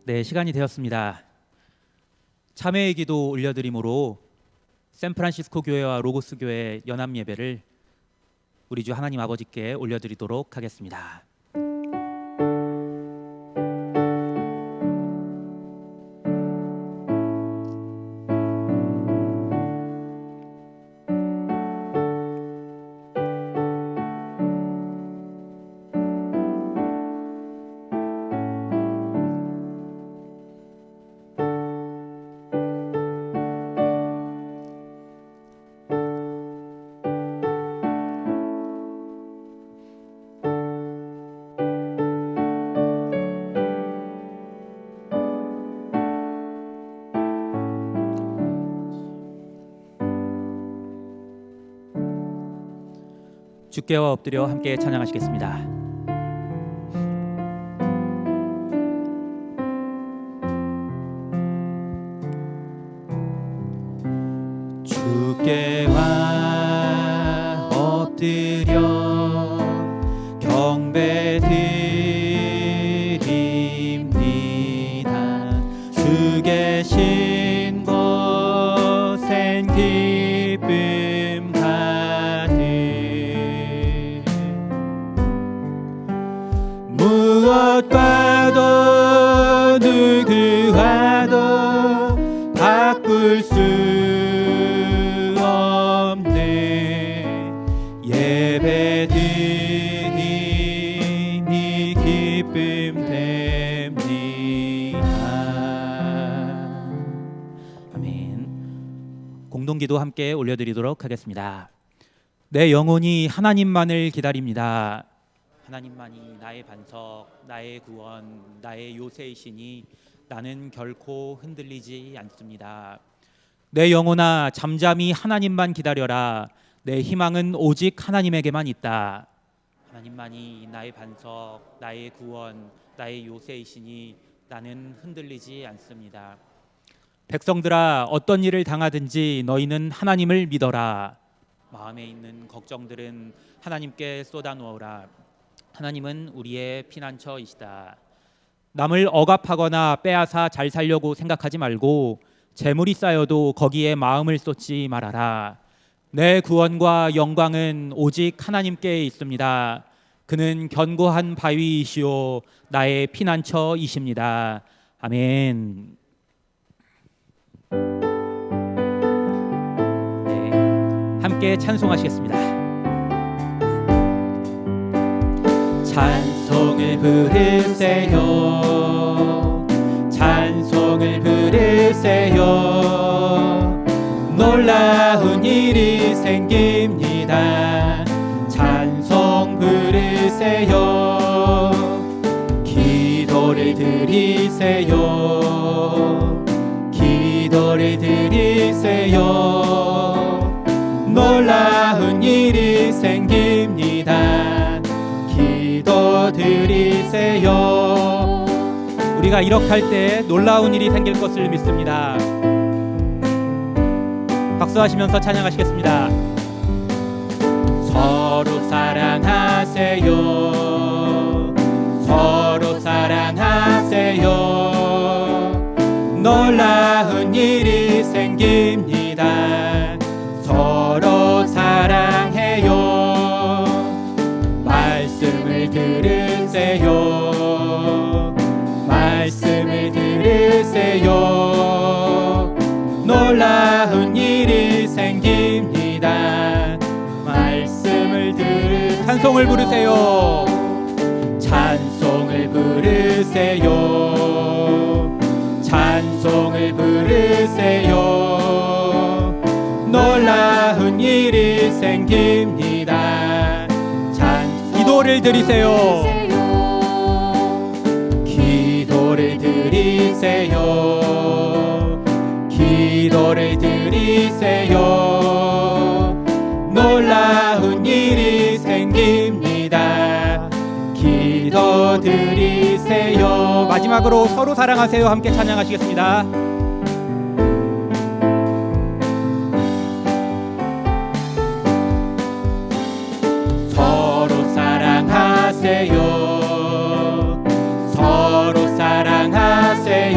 네, 시간이 되었습니다. 참회의 기도 올려드림으로 샌프란시스코 교회와 로고스 교회 연합 예배를 우리 주 하나님 아버지께 올려드리도록 하겠습니다. 주께와 엎드려 함께 찬양하시겠습니다. 주께와 엎드려 경배드립니다. 주 계신 곳엔 기쁨 가득 무엇과도 누구와도 바꿀 수 없는 예배드림이 기쁨 됩니다. 아멘. 공동기도 함께 올려드리도록 하겠습니다. 내 영혼이 하나님만을 기다립니다. 하나님만이 나의 반석, 나의 구원, 나의 요새이시니 나는 결코 흔들리지 않습니다. 내 영혼아 잠잠히 하나님만 기다려라. 내 희망은 오직 하나님에게만 있다. 하나님만이 나의 반석, 나의 구원, 나의 요새이시니 나는 흔들리지 않습니다. 백성들아 어떤 일을 당하든지 너희는 하나님을 믿어라. 마음에 있는 걱정들은 하나님께 쏟아놓으라. 하나님은 우리의 피난처이시다. 남을 억압하거나 빼앗아 잘 살려고 생각하지 말고 재물이 쌓여도 거기에 마음을 쏟지 말아라. 내 구원과 영광은 오직 하나님께 있습니다. 그는 견고한 바위이시오 나의 피난처이십니다. 아멘. 네, 함께 찬송하시겠습니다. 찬송을 부르세요. 찬송을 부르세요. 놀라운 일이 생깁니다. 찬송 부르세요. 기도를 드리세요. 기도를 드리세요. 놀라운 일이 생깁니다. 기도 드리세요. 우리가 이렇게 할 때 놀라운 일이 생길 것을 믿습니다. 박수하시면서 찬양하시겠습니다. 서로 사랑하세요. 서로 사랑하세요. 놀라운 일이 생깁니다. 서로 사랑해요. 말씀을 들으세요. 말씀을 들으세요. 놀라운 일이 생깁니다. 말씀을 찬송을 부르세요. 찬송을 부르세요. 찬송을 부르세요. 놀라운 일이 생깁니다. 기도를 드리세요. 기도를 드리세요. 기도를 드리세요. 놀라운 일이 생깁니다. 기도 드리세요. 마지막으로 서로 사랑하세요. 함께 찬양하시겠습니다. 서로 사랑하세요. 서로 사랑하세요.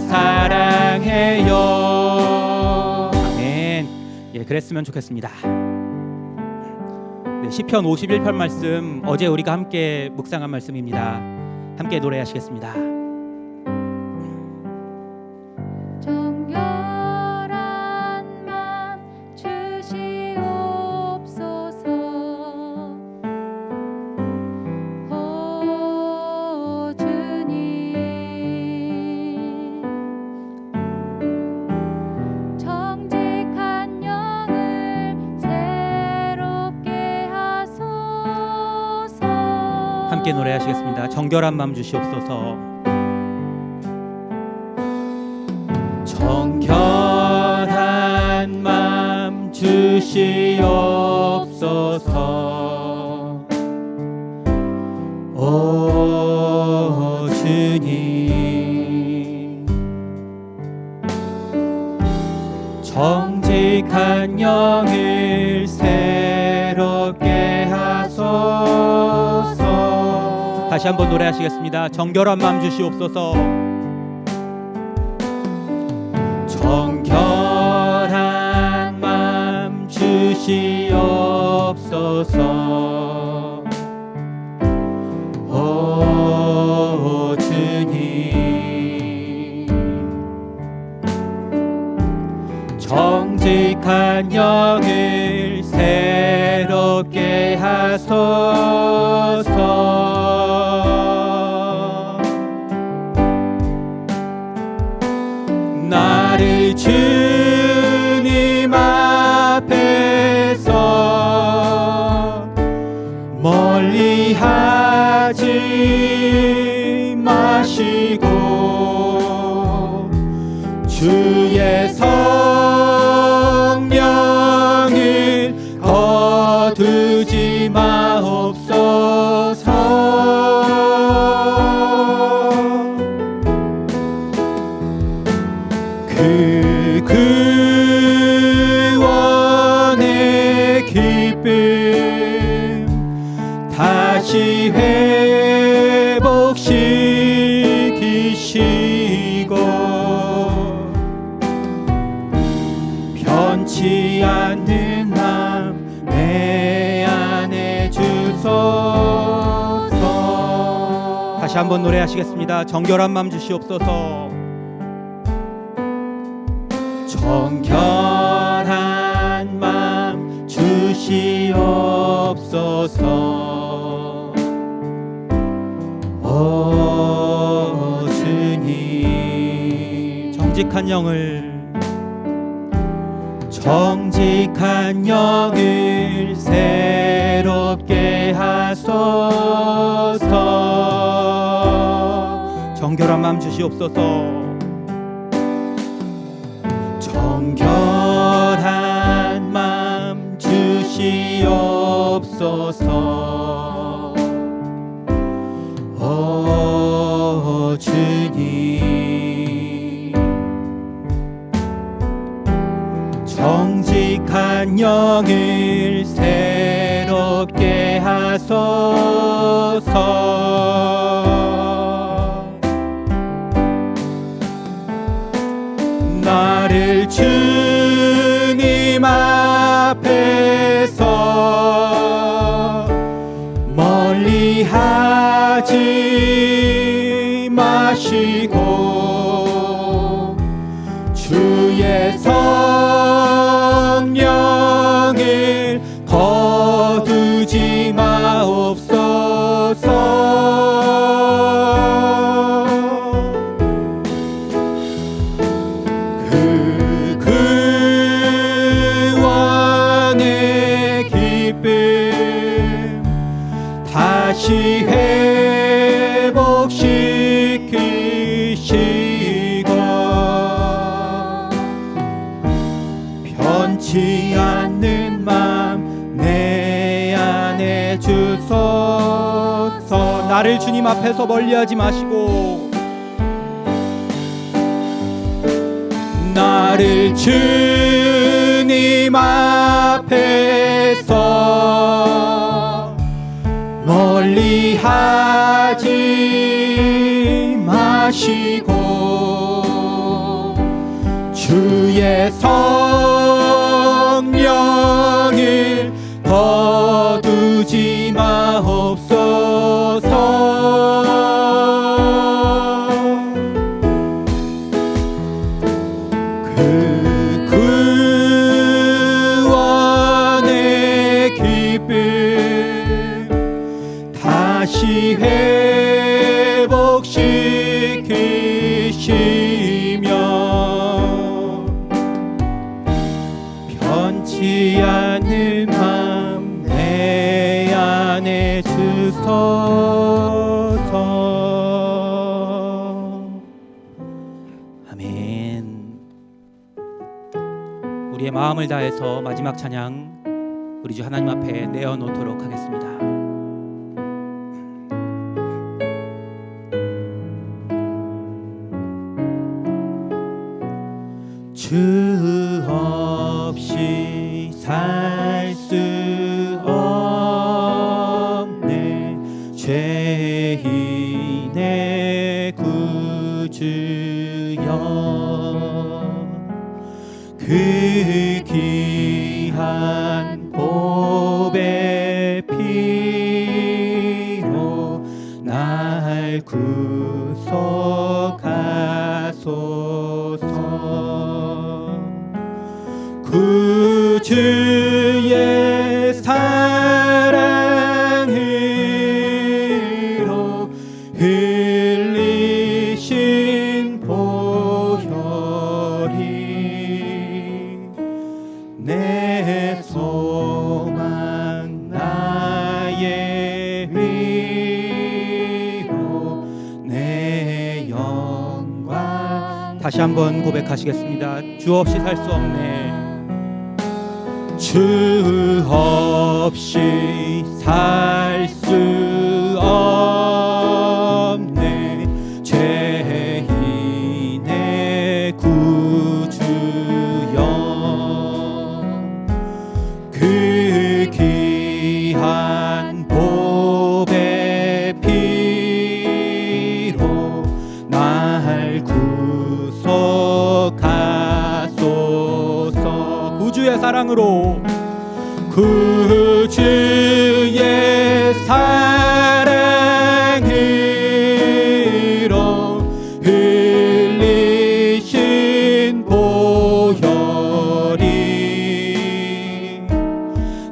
사랑해요. 아멘. 예, 그랬으면 좋겠습니다. 네, 시편 51편 말씀 어제 우리가 함께 묵상한 말씀입니다. 함께 노래하시겠습니다. 정결한 맘 주시옵소서. 오 주님, 정직한 영을 새롭게 하소서. 함께 노래하시겠습니다. 정결한 마음 주시옵소서. 정결한 마음 주시옵소서. 오 주님, 정직한 영을 새롭게 하소서. 다시 한번 노래하시겠습니다. 정결한 마음 주시옵소서. 정결한 마음 주시옵소서. 오 주님, 정직한 영을 새롭게 하소서. 나를 주님 앞에서 멀리하지 마시고 주의 성령을 거두지 마옵소서. 그 구원의 기쁨 다시 회복시키시고 변치 않는 맘 내 안에 주소서. 다시 한번 노래하시겠습니다. 정결한 맘 주시옵소서. 정결한 맘 주시옵소서. 오 주님, 정직한 영을 새롭게 하소서. 정결한 맘 주시옵소서. 정결한 맘 주시옵소서. 오 주님, 정직한 영을 새롭게 하소서. 나를 주님 앞에서 멀리하지 마시고 주의 성령을 거두지 마옵소서. 그 구원의 기쁨 다시 회복시키시고 변치 않는 맘 내 안에 주소서. 나를 주님 앞에서 멀리하지 마시고 나를 주님 앞에서 멀리하지 마시고 성령을 거두지 마옵소서. 그 구원의 기쁨 다시 회복시키시며 변치 않는 맘 내 안에 주소서. 아멘. 우리의 마음을 다해서 마지막 찬양 우리 주 하나님 앞에 내어놓도록 하겠습니다. 주 없이 살 수 없네. 죄인의 구주여 그 귀한 보배 피로 날 구속하소서. 구주의 사랑으로 흘리신 보혈이 내 소망 나의 위로 내 영광. 다시 한번 고백하시겠습니다. 주 없이 살 수 없네. 주 없이 살 수 없네. 죄인의 구주여 그 귀한 보배 피로 날 구속하소서. 구주의 사랑으로 구주의 사랑으로 흘리신 보혈이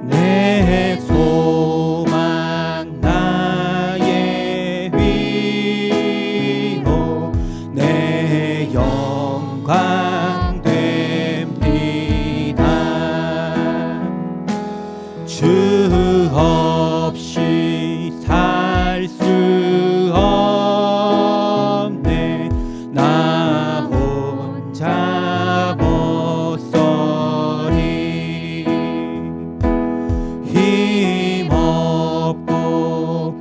내 소망 나의 위로 내 영광 됩니다. 주 없이 살 수 없네. 나 혼자 못서리. 힘없고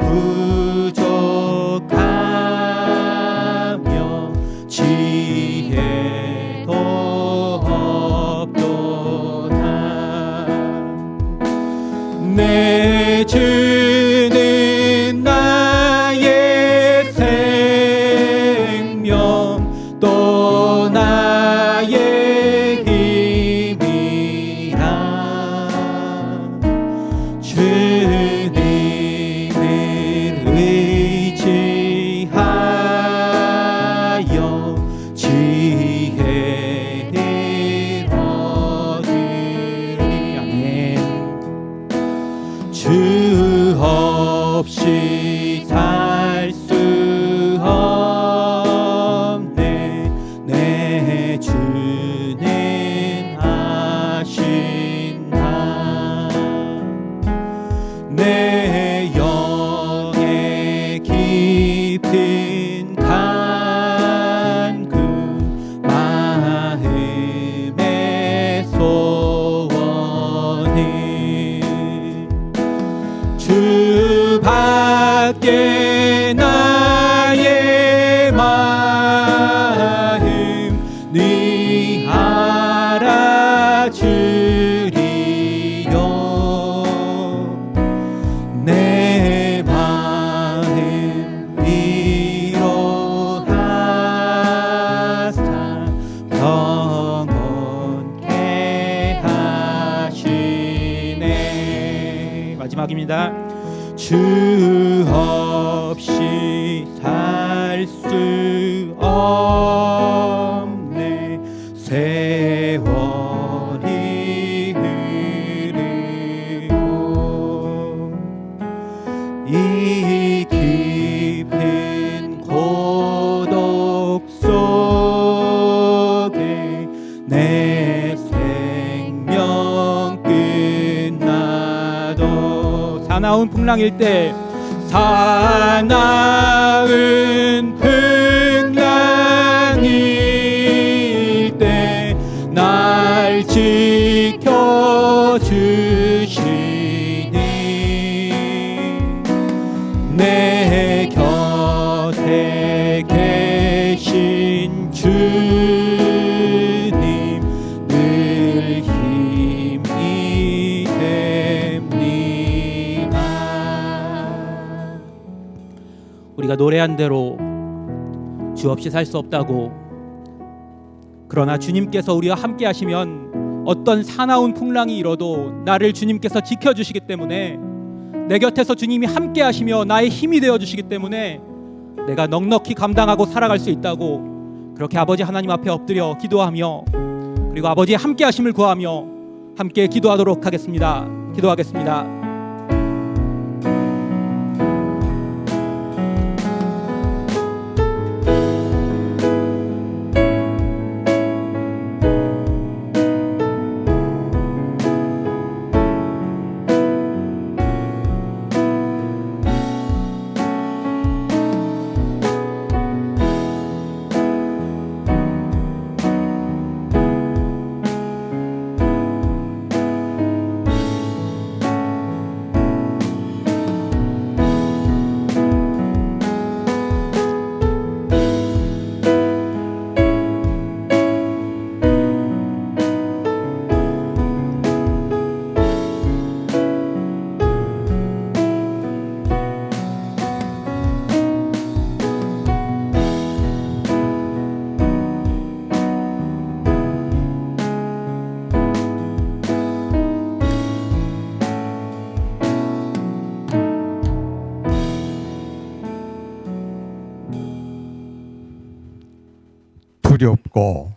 부족하며 지혜도 없도다. 내 주는 나의 생명 또 나의 힘이라. 주님을 의지하여 지혜를 얻으리. 아멘. 주 없이 살 수 없네. 내 주는 아신다. 내 영의 깊은 간구 마음의 소원을 주밖에 나의 마음 네 알아주리요. 내 마음 위로하사 평온히 마지막입니다. 주 없이 살 수 없네. 세월이 흐르고 이 깊은 고독 속에 내 생명 끝나도 사나운 풍랑일 때 사나운 풍랑일 때 날 지켜주시니 내 곁에 계신 주님 늘 힘이 됩니다. 우리가 노래한 대로 주 없이 살 수 없다고, 그러나 주님께서 우리와 함께 하시면 어떤 사나운 풍랑이 일어도 나를 주님께서 지켜주시기 때문에, 내 곁에서 주님이 함께 하시며 나의 힘이 되어주시기 때문에 내가 넉넉히 감당하고 살아갈 수 있다고, 그렇게 아버지 하나님 앞에 엎드려 기도하며, 그리고 아버지의 함께 하심을 구하며 함께 기도하도록 하겠습니다. 기도하겠습니다. 두렵고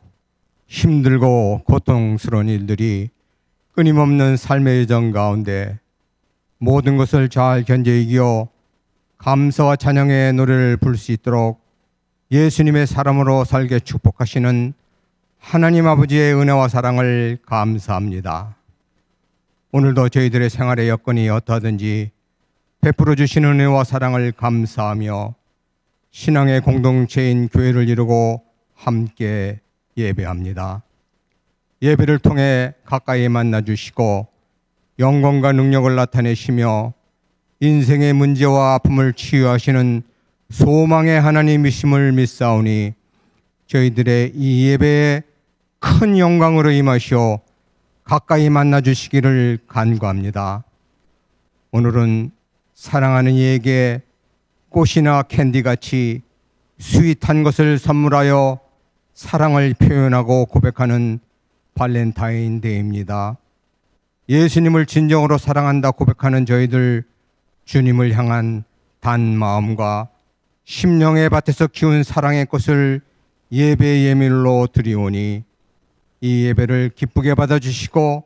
힘들고 고통스러운 일들이 끊임없는 삶의 여정 가운데 모든 것을 잘 견뎌 이겨 감사와 찬양의 노래를 부를 수 있도록 예수님의 사람으로 살게 축복하시는 하나님 아버지의 은혜와 사랑을 감사합니다. 오늘도 저희들의 생활의 여건이 어떠하든지 베풀어 주시는 은혜와 사랑을 감사하며 신앙의 공동체인 교회를 이루고 함께 예배합니다. 예배를 통해 가까이 만나 주시고 영광과 능력을 나타내시며 인생의 문제와 아픔을 치유하시는 소망의 하나님이심을 믿사오니 저희들의 이 예배에 큰 영광으로 임하시어 가까이 만나 주시기를 간구합니다. 오늘은 사랑하는 이에게 꽃이나 캔디같이 스윗한 것을 선물하여 사랑을 표현하고 고백하는 발렌타인데이입니다. 예수님을 진정으로 사랑한다 고백하는 저희들, 주님을 향한 단 마음과 심령의 밭에서 키운 사랑의 꽃을 예배의 예물로 드리오니 이 예배를 기쁘게 받아주시고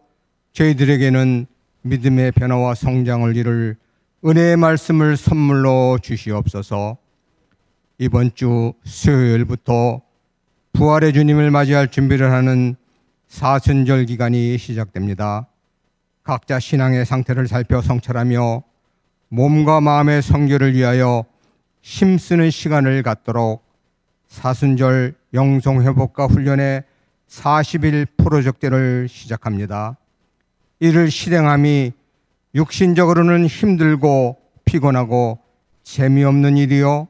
저희들에게는 믿음의 변화와 성장을 이룰 은혜의 말씀을 선물로 주시옵소서. 이번 주 수요일부터 부활의 주님을 맞이할 준비를 하는 사순절 기간이 시작됩니다. 각자 신앙의 상태를 살펴 성찰하며 몸과 마음의 성결을 위하여 힘쓰는 시간을 갖도록 사순절 영성회복과 훈련의 40일 프로젝트를 시작합니다. 이를 실행함이 육신적으로는 힘들고 피곤하고 재미없는 일이요,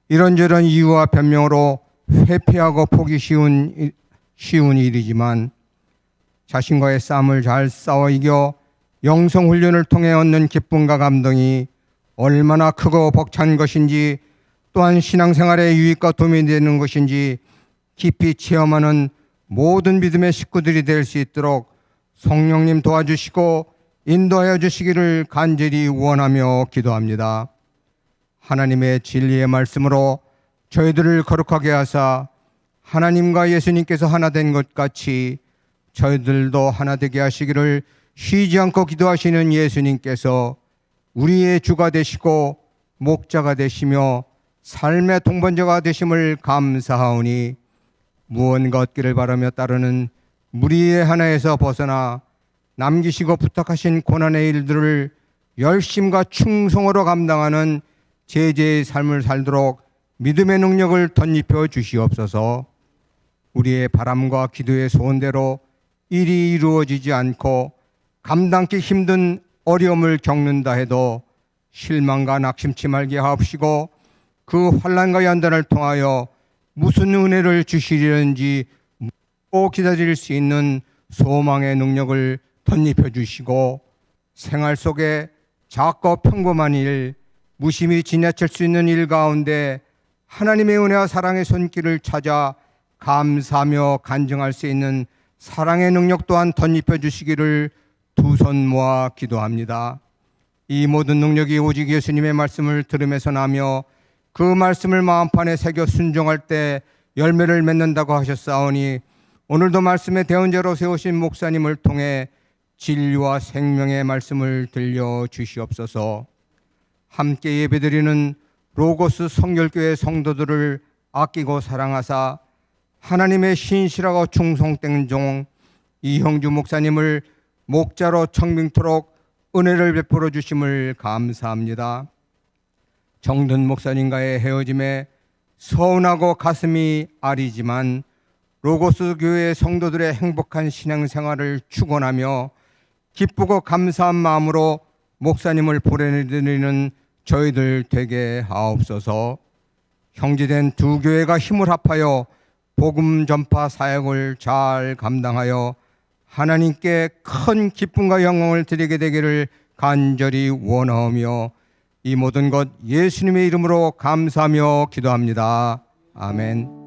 이런저런 이유와 변명으로 회피하고 포기 쉬운 일이지만 자신과의 싸움을 잘 싸워 이겨 영성훈련을 통해 얻는 기쁨과 감동이 얼마나 크고 벅찬 것인지, 또한 신앙생활의 유익과 도움이 되는 것인지 깊이 체험하는 모든 믿음의 식구들이 될 수 있도록 성령님 도와주시고 인도하여 주시기를 간절히 원하며 기도합니다. 하나님의 진리의 말씀으로 저희들을 거룩하게 하사 하나님과 예수님께서 하나 된 것 같이 저희들도 하나 되게 하시기를 쉬지 않고 기도하시는 예수님께서 우리의 주가 되시고 목자가 되시며 삶의 동반자가 되심을 감사하오니 무언가 얻기를 바라며 따르는 무리의 하나에서 벗어나 남기시고 부탁하신 고난의 일들을 열심과 충성으로 감당하는 제자의 삶을 살도록 믿음의 능력을 덧입혀 주시옵소서. 우리의 바람과 기도의 소원대로 일이 이루어지지 않고 감당기 힘든 어려움을 겪는다 해도 실망과 낙심치 말게 하옵시고 그 환난과 연단을 통하여 무슨 은혜를 주시려는지 묻고 기다릴 수 있는 소망의 능력을 덧입혀 주시고 생활 속에 작고 평범한 일, 무심히 지나칠 수 있는 일 가운데 하나님의 은혜와 사랑의 손길을 찾아 감사하며 간증할 수 있는 사랑의 능력 또한 덧입혀 주시기를 두 손 모아 기도합니다. 이 모든 능력이 오직 예수님의 말씀을 들음에서 나며 그 말씀을 마음판에 새겨 순종할 때 열매를 맺는다고 하셨사오니 오늘도 말씀의 대언자로 세우신 목사님을 통해 진리와 생명의 말씀을 들려 주시옵소서. 함께 예배드리는 로고스 성결교회 성도들을 아끼고 사랑하사 하나님의 신실하고 충성된 종 이형주 목사님을 목자로 청빙토록 은혜를 베풀어 주심을 감사합니다. 정든 목사님과의 헤어짐에 서운하고 가슴이 아리지만 로고스 교회 성도들의 행복한 신앙생활을 축원하며 기쁘고 감사한 마음으로 목사님을 보내드리는 저희들 되게 하옵소서. 형제된 두 교회가 힘을 합하여 복음 전파 사역을 잘 감당하여 하나님께 큰 기쁨과 영광을 드리게 되기를 간절히 원하오며 이 모든 것 예수님의 이름으로 감사하며 기도합니다. 아멘.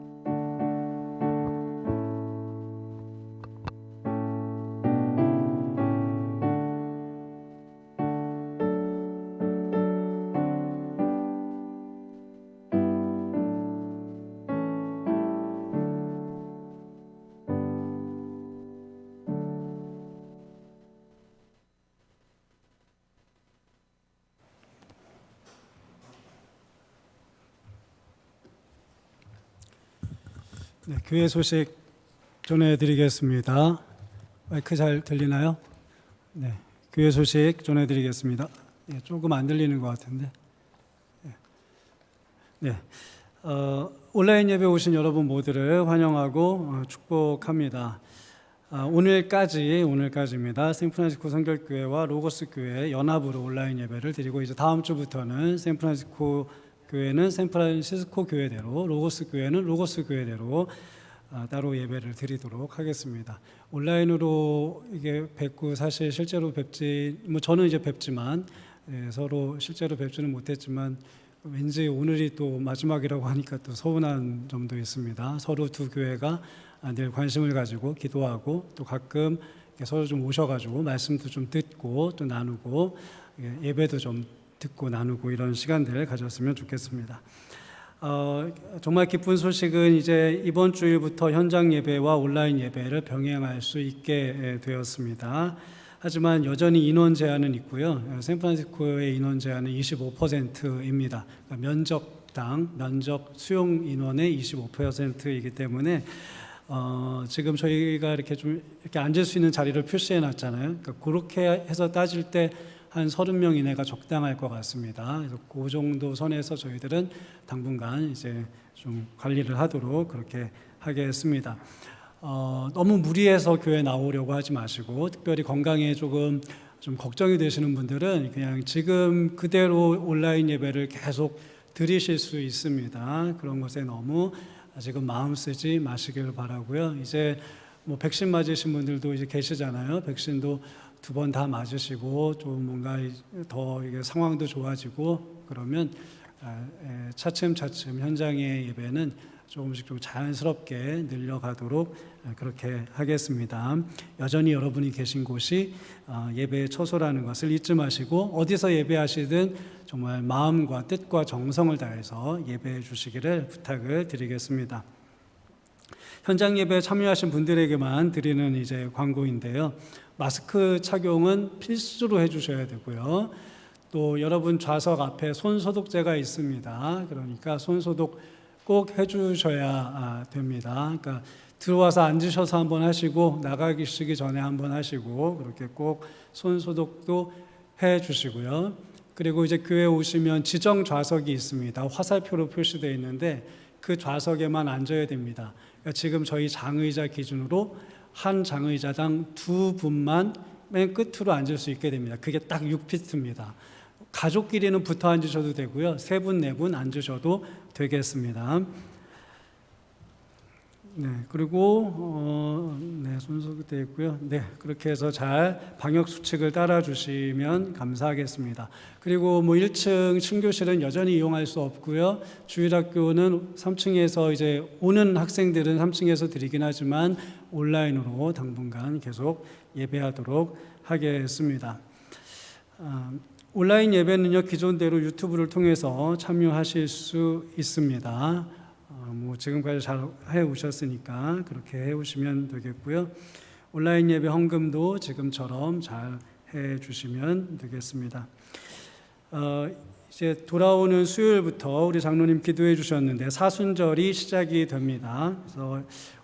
네, 교회 소식 전해드리겠습니다. 마이크 잘 들리나요? 네, 교회 소식 전해드리겠습니다. 네, 조금 안 들리는 것 같은데. 네, 온라인 예배 오신 여러분 모두를 환영하고 축복합니다. 오늘까지입니다. 샌프란시스코 성결교회와 로고스 교회 연합으로 온라인 예배를 드리고 이제 다음 주부터는 샌프란시스코 교회는 샌프란시스코 교회대로, 로고스 교회는 로고스 교회대로 따로 예배를 드리도록 하겠습니다. 온라인으로 이게 뵙고 사실 실제로 뵙지, 저는 이제 뵙지만 서로 실제로 뵙지는 못했지만 왠지 오늘이 또 마지막이라고 하니까 또 서운한 점도 있습니다. 서로 두 교회가 늘 관심을 가지고 기도하고 또 가끔 서로 좀 오셔가지고 말씀도 좀 듣고 또 나누고 예배도 좀 듣고 나누고 이런 시간들을 가졌으면 좋겠습니다. 정말 기쁜 소식은 이제 이번 주일부터 현장 예배와 온라인 예배를 병행할 수 있게 되었습니다. 하지만 여전히 인원 제한은 있고요. 샌프란시스코의 인원 제한은 25%입니다. 그러니까 면적 수용 인원의 25%이기 때문에 지금 저희가 이렇게 좀 이렇게 앉을 수 있는 자리를 표시해 놨잖아요. 그러니까 그렇게 해서 따질 때 한 30명 이내가 적당할 것 같습니다. 그래서 그 정도 선에서 저희들은 당분간 이제 좀 관리를 하도록 그렇게 하겠습니다. 너무 무리해서 교회 나오려고 하지 마시고 특별히 건강에 조금 좀 걱정이 되시는 분들은 그냥 지금 그대로 온라인 예배를 계속 드리실 수 있습니다. 그런 것에 너무 지금 마음 쓰지 마시길 바라고요. 이제 백신 맞으신 분들도 이제 계시잖아요. 백신도 2번 다 맞으시고 좀 뭔가 더 이게 상황도 좋아지고 그러면 차츰 현장의 예배는 조금씩 좀 자연스럽게 늘려가도록 그렇게 하겠습니다. 여전히 여러분이 계신 곳이 예배의 처소라는 것을 잊지 마시고 어디서 예배하시든 정말 마음과 뜻과 정성을 다해서 예배해 주시기를 부탁을 드리겠습니다. 현장 예배에 참여하신 분들에게만 드리는 이제 광고인데요. 마스크 착용은 필수로 해주셔야 되고요. 또 여러분 좌석 앞에 손 소독제가 있습니다. 그러니까 손 소독 꼭 해주셔야 됩니다. 그러니까 들어와서 앉으셔서 한번 하시고 나가시기 전에 한번 하시고 그렇게 꼭 손 소독도 해주시고요. 그리고 이제 교회 오시면 지정 좌석이 있습니다. 화살표로 표시되어 있는데 그 좌석에만 앉아야 됩니다. 그러니까 지금 저희 장의자 기준으로 한 장의자당 2분만 맨 끝으로 앉을 수 있게 됩니다. 그게 딱 6피트입니다. 가족끼리는 붙어 앉으셔도 되고요. 3분, 4분 앉으셔도 되겠습니다. 네, 그리고 손소독되어 있고요. 네, 그렇게 해서 잘 방역 수칙을 따라 주시면 감사하겠습니다. 그리고 1층 친교실은 여전히 이용할 수 없고요. 주일학교는 3층에서 이제 오는 학생들은 3층에서 드리긴 하지만 온라인으로 당분간 계속 예배하도록 하겠습니다. 온라인 예배는요, 기존대로 유튜브를 통해서 참여하실 수 있습니다. 지금까지 잘 해오셨으니까 그렇게 해오시면 되겠고요. 온라인 예배 헌금도 지금처럼 잘 해주시면 되겠습니다. 이제 돌아오는 수요일부터 우리 장로님 기도해 주셨는데 사순절이 시작이 됩니다. 그래서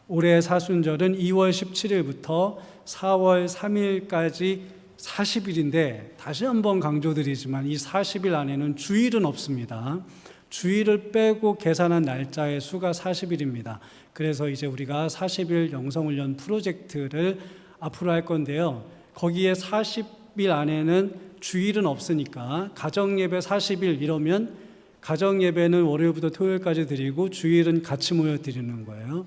올해 사순절은 2월 17일부터 4월 3일까지 40일인데 다시 한번 강조드리지만 이 40일 안에는 주일은 없습니다. 주일을 빼고 계산한 날짜의 수가 40일입니다. 그래서 이제 우리가 40일 영성훈련 프로젝트를 앞으로 할 건데요. 거기에 40일 안에는 주일은 없으니까 가정예배 40일 이러면 가정예배는 월요일부터 토요일까지 드리고 주일은 같이 모여 드리는 거예요.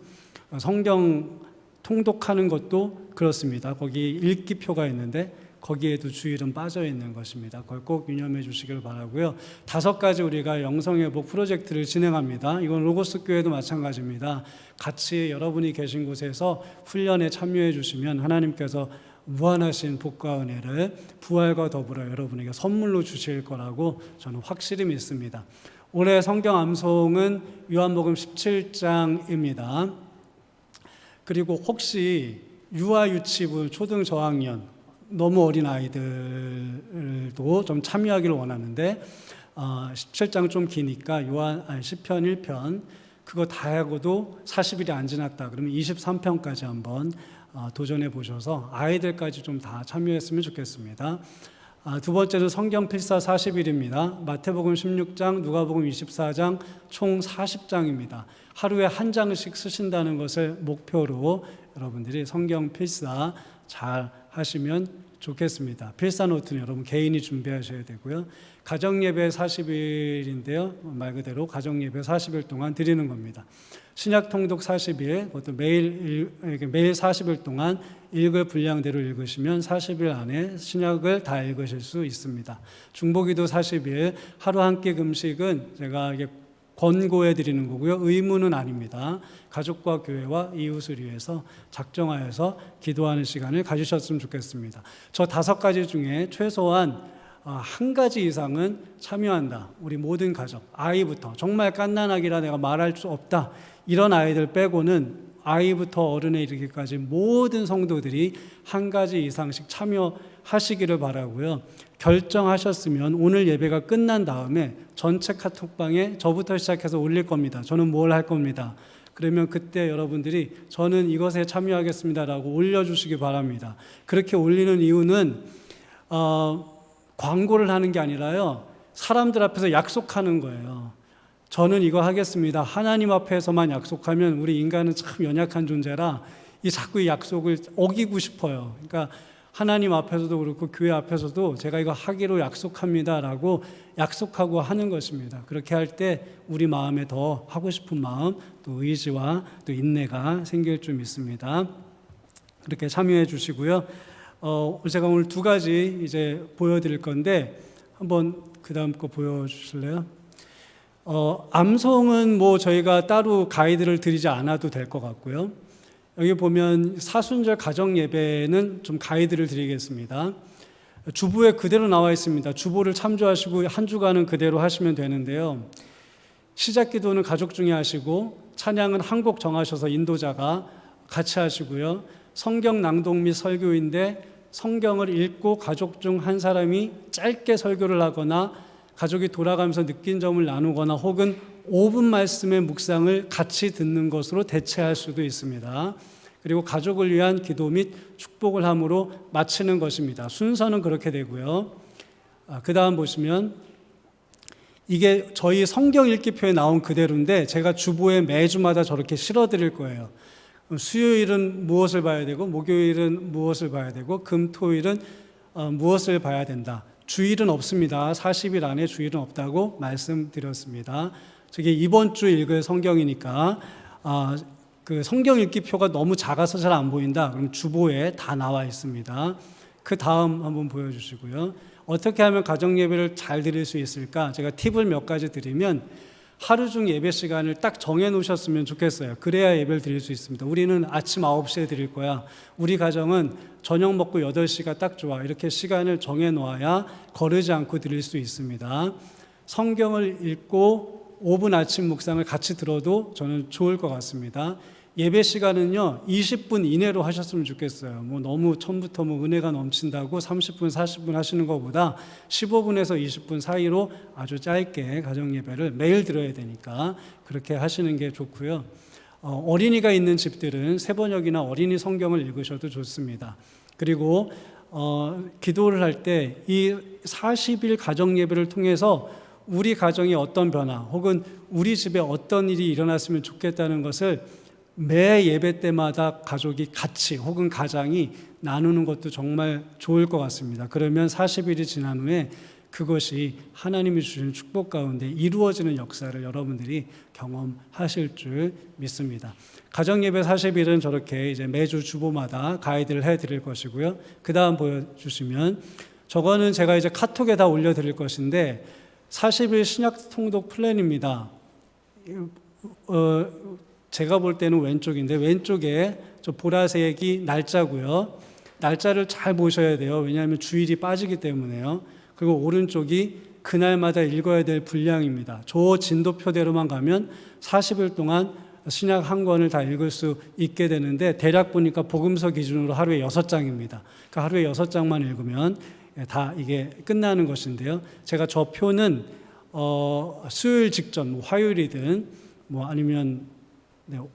성경 통독하는 것도 그렇습니다. 거기 읽기표가 있는데 거기에도 주일은 빠져 있는 것입니다. 그걸 꼭 유념해 주시길 바라고요. 5가지 우리가 영성회복 프로젝트를 진행합니다. 이건 로고스 교회도 마찬가지입니다. 같이 여러분이 계신 곳에서 훈련에 참여해 주시면 하나님께서 무한하신 복과 은혜를 부활과 더불어 여러분에게 선물로 주실 거라고 저는 확실히 믿습니다. 올해 성경 암송은 요한복음 17장입니다. 그리고 혹시 유아 유치부 초등 저학년 너무 어린 아이들도 좀 참여하기를 원하는데 17장 좀 기니까 시편 1편 그거 다 하고도 40일이 안 지났다 그러면 23편까지 한번 도전해 보셔서 아이들까지 좀 다 참여했으면 좋겠습니다. 두 번째는 성경 필사 40일입니다. 마태복음 16장, 누가복음 24장 총 40장입니다. 하루에 한 장씩 쓰신다는 것을 목표로 여러분들이 성경 필사 잘 하시면 좋겠습니다. 필사 노트는 여러분 개인이 준비하셔야 되고요. 가정예배 40일인데요. 말 그대로 가정예배 40일 동안 드리는 겁니다. 신약 통독 40일, 그것도 매일 40일 동안 읽을 분량대로 읽으시면 40일 안에 신약을 다 읽으실 수 있습니다. 중보기도 40일, 하루 한 끼 금식은 제가 이게 권고해 드리는 거고요. 의무는 아닙니다. 가족과 교회와 이웃을 위해서 작정하여서 기도하는 시간을 가지셨으면 좋겠습니다. 저 5가지 중에 최소한 한 가지 이상은 참여한다. 우리 모든 가족, 아이부터 정말 갓난아기라 내가 말할 수 없다. 이런 아이들 빼고는 아이부터 어른에 이르기까지 모든 성도들이 한 가지 이상씩 참여하시기를 바라고요. 결정하셨으면 오늘 예배가 끝난 다음에 전체 카톡방에 저부터 시작해서 올릴 겁니다. 저는 뭘 할 겁니다. 그러면 그때 여러분들이 저는 이것에 참여하겠습니다라고 올려주시기 바랍니다. 그렇게 올리는 이유는 광고를 하는 게 아니라요. 사람들 앞에서 약속하는 거예요. 저는 이거 하겠습니다. 하나님 앞에서만 약속하면 우리 인간은 참 연약한 존재라 자꾸 이 약속을 어기고 싶어요. 그러니까 하나님 앞에서도 그렇고 교회 앞에서도 제가 이거 하기로 약속합니다라고 약속하고 하는 것입니다. 그렇게 할 때 우리 마음에 더 하고 싶은 마음, 또 의지와 또 인내가 생길 줄 믿습니다. 그렇게 참여해 주시고요. 제가 오늘 2가지 이제 보여드릴 건데 한번 그 다음 거 보여주실래요? 암송은 뭐 저희가 따로 가이드를 드리지 않아도 될 것 같고요. 여기 보면 사순절 가정 예배는 좀 가이드를 드리겠습니다. 주보에 그대로 나와 있습니다. 주보를 참조하시고 한 주간은 그대로 하시면 되는데요. 시작 기도는 가족 중에 하시고 찬양은 한 곡 정하셔서 인도자가 같이 하시고요. 성경 낭독 및 설교인데 성경을 읽고 가족 중 한 사람이 짧게 설교를 하거나 가족이 돌아가면서 느낀 점을 나누거나 혹은 5분 말씀의 묵상을 같이 듣는 것으로 대체할 수도 있습니다. 그리고 가족을 위한 기도 및 축복을 함으로 마치는 것입니다. 순서는 그렇게 되고요. 그 다음 보시면 이게 저희 성경 읽기표에 나온 그대로인데 제가 주보에 매주마다 저렇게 실어드릴 거예요. 수요일은 무엇을 봐야 되고 목요일은 무엇을 봐야 되고 금, 토일은 무엇을 봐야 된다. 주일은 없습니다. 40일 안에 주일은 없다고 말씀드렸습니다. 저게 이번 주 읽을 성경이니까 그 성경 읽기표가 너무 작아서 잘 안 보인다. 그럼 주보에 다 나와 있습니다. 그 다음 한번 보여주시고요. 어떻게 하면 가정 예배를 잘 드릴 수 있을까? 제가 팁을 몇 가지 드리면 하루 중 예배 시간을 딱 정해 놓으셨으면 좋겠어요. 그래야 예배를 드릴 수 있습니다. 우리는 아침 9시에 드릴 거야. 우리 가정은 저녁 먹고 8시가 딱 좋아. 이렇게 시간을 정해 놓아야 거르지 않고 드릴 수 있습니다. 성경을 읽고 5분 아침 묵상을 같이 들어도 저는 좋을 것 같습니다. 예배 시간은요 20분 이내로 하셨으면 좋겠어요. 뭐 너무 처음부터 뭐 은혜가 넘친다고 30분 40분 하시는 것보다 15분에서 20분 사이로 아주 짧게 가정 예배를 매일 드려야 되니까 그렇게 하시는 게 좋고요. 어린이가 있는 집들은 새번역이나 어린이 성경을 읽으셔도 좋습니다. 그리고 기도를 할 때 이 40일 가정 예배를 통해서 우리 가정에 어떤 변화 혹은 우리 집에 어떤 일이 일어났으면 좋겠다는 것을 매 예배 때마다 가족이 같이 혹은 가장이 나누는 것도 정말 좋을 것 같습니다. 그러면 40일이 지난 후에 그것이 하나님이 주신 축복 가운데 이루어지는 역사를 여러분들이 경험하실 줄 믿습니다. 가정 예배 40일은 저렇게 이제 매주 주보마다 가이드를 해 드릴 것이고요. 그 다음 보여주시면 저거는 제가 이제 카톡에 다 올려 드릴 것인데 40일 신약 통독 플랜입니다. 제가 볼 때는 왼쪽인데 왼쪽에 저 보라색이 날짜고요. 날짜를 잘 보셔야 돼요. 왜냐하면 주일이 빠지기 때문에요. 그리고 오른쪽이 그날마다 읽어야 될 분량입니다. 저 진도표대로만 가면 40일 동안 신약 한 권을 다 읽을 수 있게 되는데 대략 보니까 복음서 기준으로 하루에 6장입니다. 그러니까 하루에 6장만 읽으면 다 이게 끝나는 것인데요. 제가 저 표는 수요일 직전, 뭐 화요일이든 뭐 아니면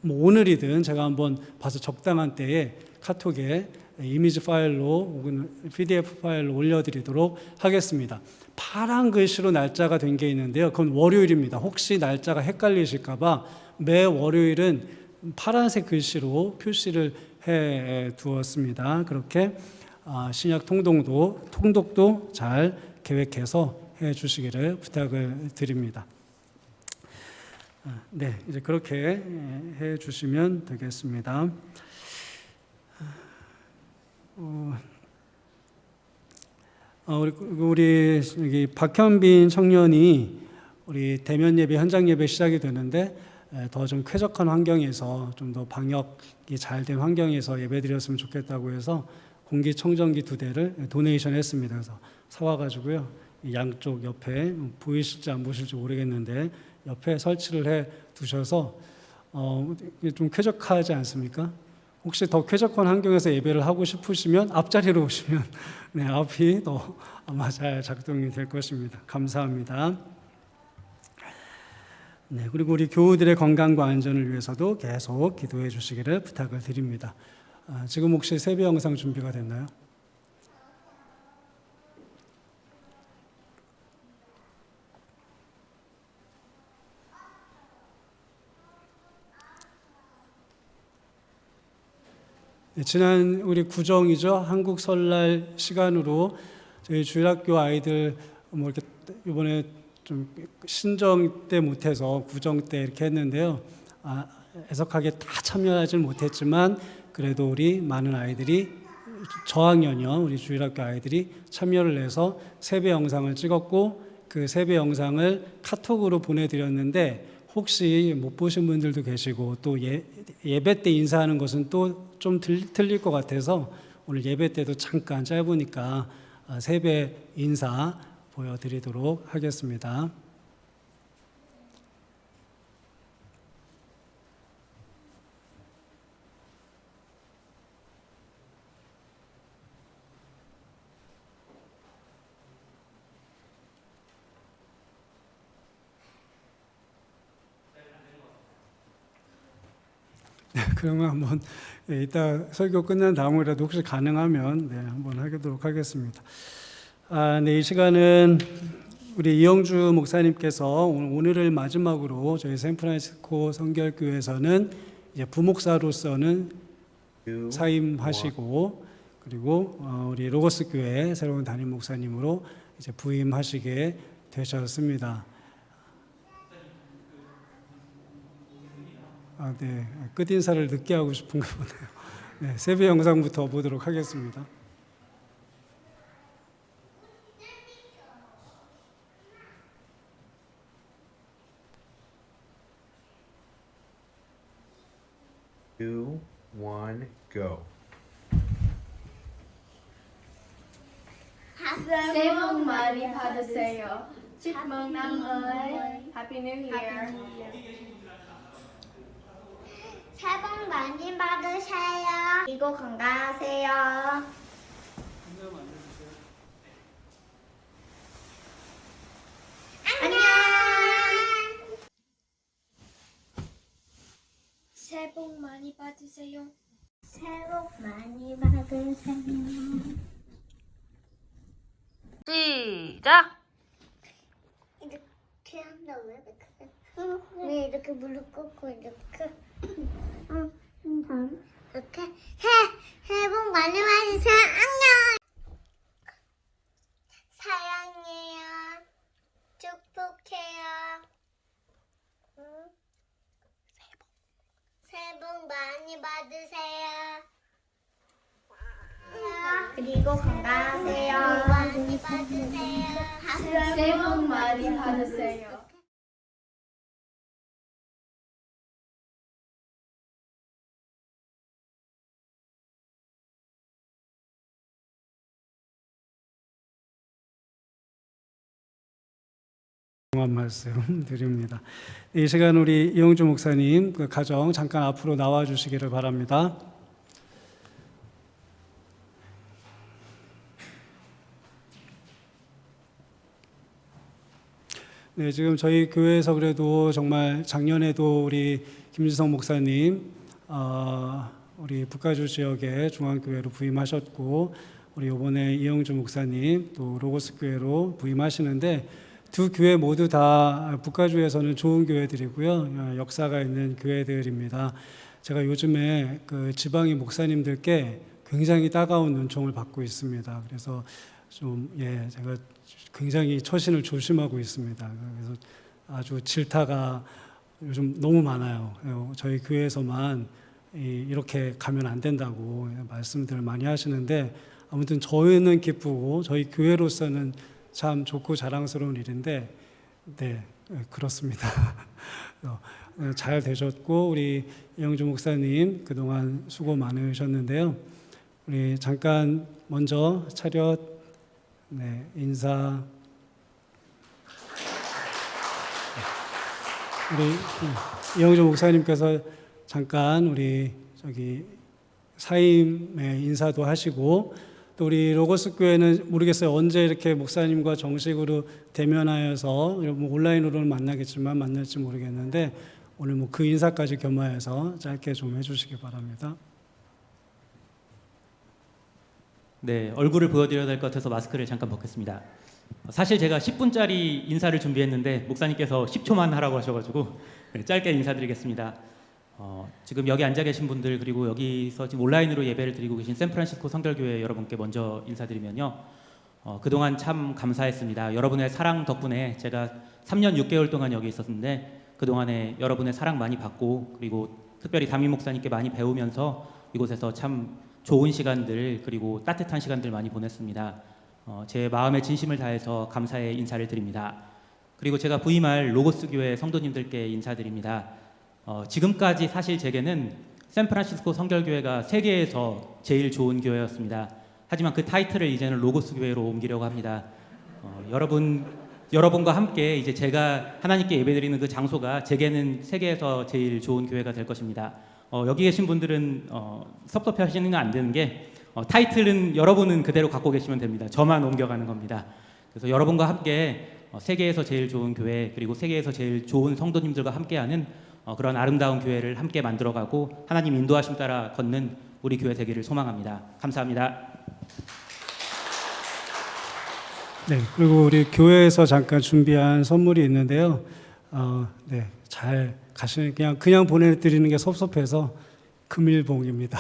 뭐 오늘이든 제가 한번 봐서 적당한 때에 카톡에 이미지 파일로 혹은 PDF 파일로 올려드리도록 하겠습니다. 파란 글씨로 날짜가 된 게 있는데요. 그건 월요일입니다. 혹시 날짜가 헷갈리실까 봐 매 월요일은 파란색 글씨로 표시를 해 두었습니다. 그렇게 신약 통독도 잘 계획해서 해 주시기를 부탁을 드립니다. 네, 이제 그렇게 해 주시면 되겠습니다. 우리 여기 박현빈 청년이 우리 대면 예배, 현장 예배 시작이 되는데 더 좀 쾌적한 환경에서 좀 더 방역이 잘 된 환경에서 예배드렸으면 좋겠다고 해서 공기청정기 2대를 도네이션 했습니다. 그래서 사와가지고요 양쪽 옆에 보이실지 안 보실지 모르겠는데 옆에 설치를 해 두셔서 좀 쾌적하지 않습니까? 혹시 더 쾌적한 환경에서 예배를 하고 싶으시면 앞자리로 오시면 네, 앞이 더 아마 잘 작동이 될 것입니다. 감사합니다. 네, 그리고 우리 교우들의 건강과 안전을 위해서도 계속 기도해 주시기를 부탁을 드립니다. 지금 혹시 세배 영상 준비가 됐나요? 네, 지난 우리 구정이죠. 한국 설날 시간으로 저희 주일학교 아이들 뭐 이렇게 이번에 좀 신정 때 못해서 구정 때 이렇게 했는데요. 애석하게 다 참여하지는 못했지만 그래도 우리 많은 아이들이 저학년이요. 우리 주일학교 아이들이 참여를 해서 세배 영상을 찍었고 그 세배 영상을 카톡으로 보내드렸는데 혹시 못 보신 분들도 계시고 또 예배 때 인사하는 것은 또 좀 틀릴 것 같아서 오늘 예배 때도 잠깐 짧으니까 세배 인사 보여드리도록 하겠습니다. 그러면 한번 이따 설교 끝난 다음이라도 혹시 가능하면 한번 하도록 하겠습니다. 네, 이 시간은 우리 이영주 목사님께서 오늘을 마지막으로 저희 샌프란시스코 성결교회에서는 이제 부목사로서는 사임하시고 그리고 우리 로고스 교회 새로운 담임 목사님으로 이제 부임하시게 되셨습니다. 네, 끝 인사를 늦게 하고 싶은가 보네요. 네, 세배 영상부터 보도록 하겠습니다. Two, one, go. 새해 복 많이 받으세요. 축복남을 Happy New Year. 새해 복 많이 받으세요. 그리고 건강하세요. 안녕. 새해 복 많이 받으세요. 새해 복 많이 받으세요. 시작. 이렇게 한다 왜 이렇게 무릎 꿇고 이렇게 이렇게 새해 복 많이 받으세요. 안녕. 사랑해요. 축복해요. 새해 복 많이 받으세요. 그리고 건강하세요. 많이 받으세요. 새해 복 많이 받으세요. 한 말씀 드립니다. 이 시간 우리 이영주 목사님 그 가정 잠깐 앞으로 나와 주시기를 바랍니다. 네, 지금 저희 교회에서 그래도 정말 작년에도 우리 김지성 목사님 우리 북가주 지역의 중앙교회로 부임하셨고 우리 이번에 이영주 목사님 또 로고스 교회로 부임하시는데 두 교회 모두 다 북가주에서는 좋은 교회들이고요. 역사가 있는 교회들입니다. 제가 요즘에 그 지방의 목사님들께 굉장히 따가운 눈총을 받고 있습니다. 그래서 제가 굉장히 처신을 조심하고 있습니다. 그래서 아주 질타가 요즘 너무 많아요. 저희 교회에서만 이렇게 가면 안 된다고 말씀들을 많이 하시는데 아무튼 저희는 기쁘고 저희 교회로서는 참 좋고 자랑스러운 일인데 네, 그렇습니다. 잘 되셨고 우리 이영주 목사님 그동안 수고 많으셨는데요. 우리 잠깐 먼저 차렷 인사. 우리 이영주 목사님께서 잠깐 우리 사임의 인사도 하시고 또 우리 로고스 교회는 모르겠어요. 언제 이렇게 목사님과 정식으로 대면하여서 온라인으로는 만나겠지만 만날지 모르겠는데 오늘 그 인사까지 겸하여서 짧게 좀 해주시기 바랍니다. 네, 얼굴을 보여드려야 될 것 같아서 마스크를 잠깐 벗겠습니다. 사실 제가 10분짜리 인사를 준비했는데 목사님께서 10초만 하라고 하셔가지고 짧게 인사드리겠습니다. 지금 여기 앉아 계신 분들 그리고 여기서 지금 온라인으로 예배를 드리고 계신 샌프란시스코 성결교회 여러분께 먼저 인사드리면요. 그동안 참 감사했습니다. 여러분의 사랑 덕분에 제가 3년 6개월 동안 여기 있었는데 그동안에 여러분의 사랑 많이 받고 그리고 특별히 담임 목사님께 많이 배우면서 이곳에서 참 좋은 시간들 그리고 따뜻한 시간들 많이 보냈습니다. 제 마음의 진심을 다해서 감사의 인사를 드립니다. 그리고 제가 부임할 로고스 교회 성도님들께 인사드립니다. 지금까지 사실 제게는 샌프란시스코 성결교회가 세계에서 제일 좋은 교회였습니다. 하지만 그 타이틀을 이제는 로고스 교회로 옮기려고 합니다. 여러분과 함께 이제 제가 하나님께 예배드리는 그 장소가 제게는 세계에서 제일 좋은 교회가 될 것입니다. 여기 계신 분들은 섭섭해하시는 건 안 되는 게 타이틀은 여러분은 그대로 갖고 계시면 됩니다. 저만 옮겨가는 겁니다. 그래서 여러분과 함께 세계에서 제일 좋은 교회 그리고 세계에서 제일 좋은 성도님들과 함께하는 그런 아름다운 교회를 함께 만들어가고 하나님 인도하심 따라 걷는 우리 교회 되기를 소망합니다. 감사합니다. 네, 그리고 우리 교회에서 잠깐 준비한 선물이 있는데요. 네, 잘 가시는 그냥 보내드리는 게 섭섭해서 금일봉입니다.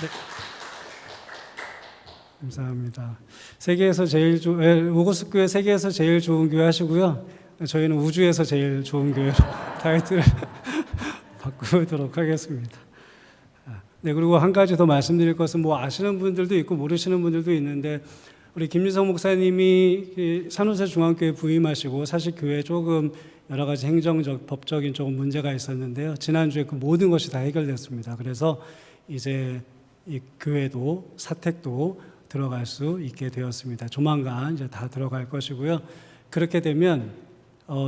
네. 감사합니다. 세계에서 제일 로고스 교회 세계에서 제일 좋은 교회 하시고요. 저희는 우주에서 제일 좋은 교회로 타이틀을 바꾸도록 하겠습니다. 네, 그리고 한 가지 더 말씀드릴 것은 뭐 아시는 분들도 있고 모르시는 분들도 있는데 우리 김유성 목사님이 산호세 중앙교회 부임하시고 사실 교회에 조금 여러 가지 행정적, 법적인 조금 문제가 있었는데요. 지난주에 그 모든 것이 다 해결됐습니다. 그래서 이제 이 교회도 사택도 들어갈 수 있게 되었습니다. 조만간 이제 다 들어갈 것이고요. 그렇게 되면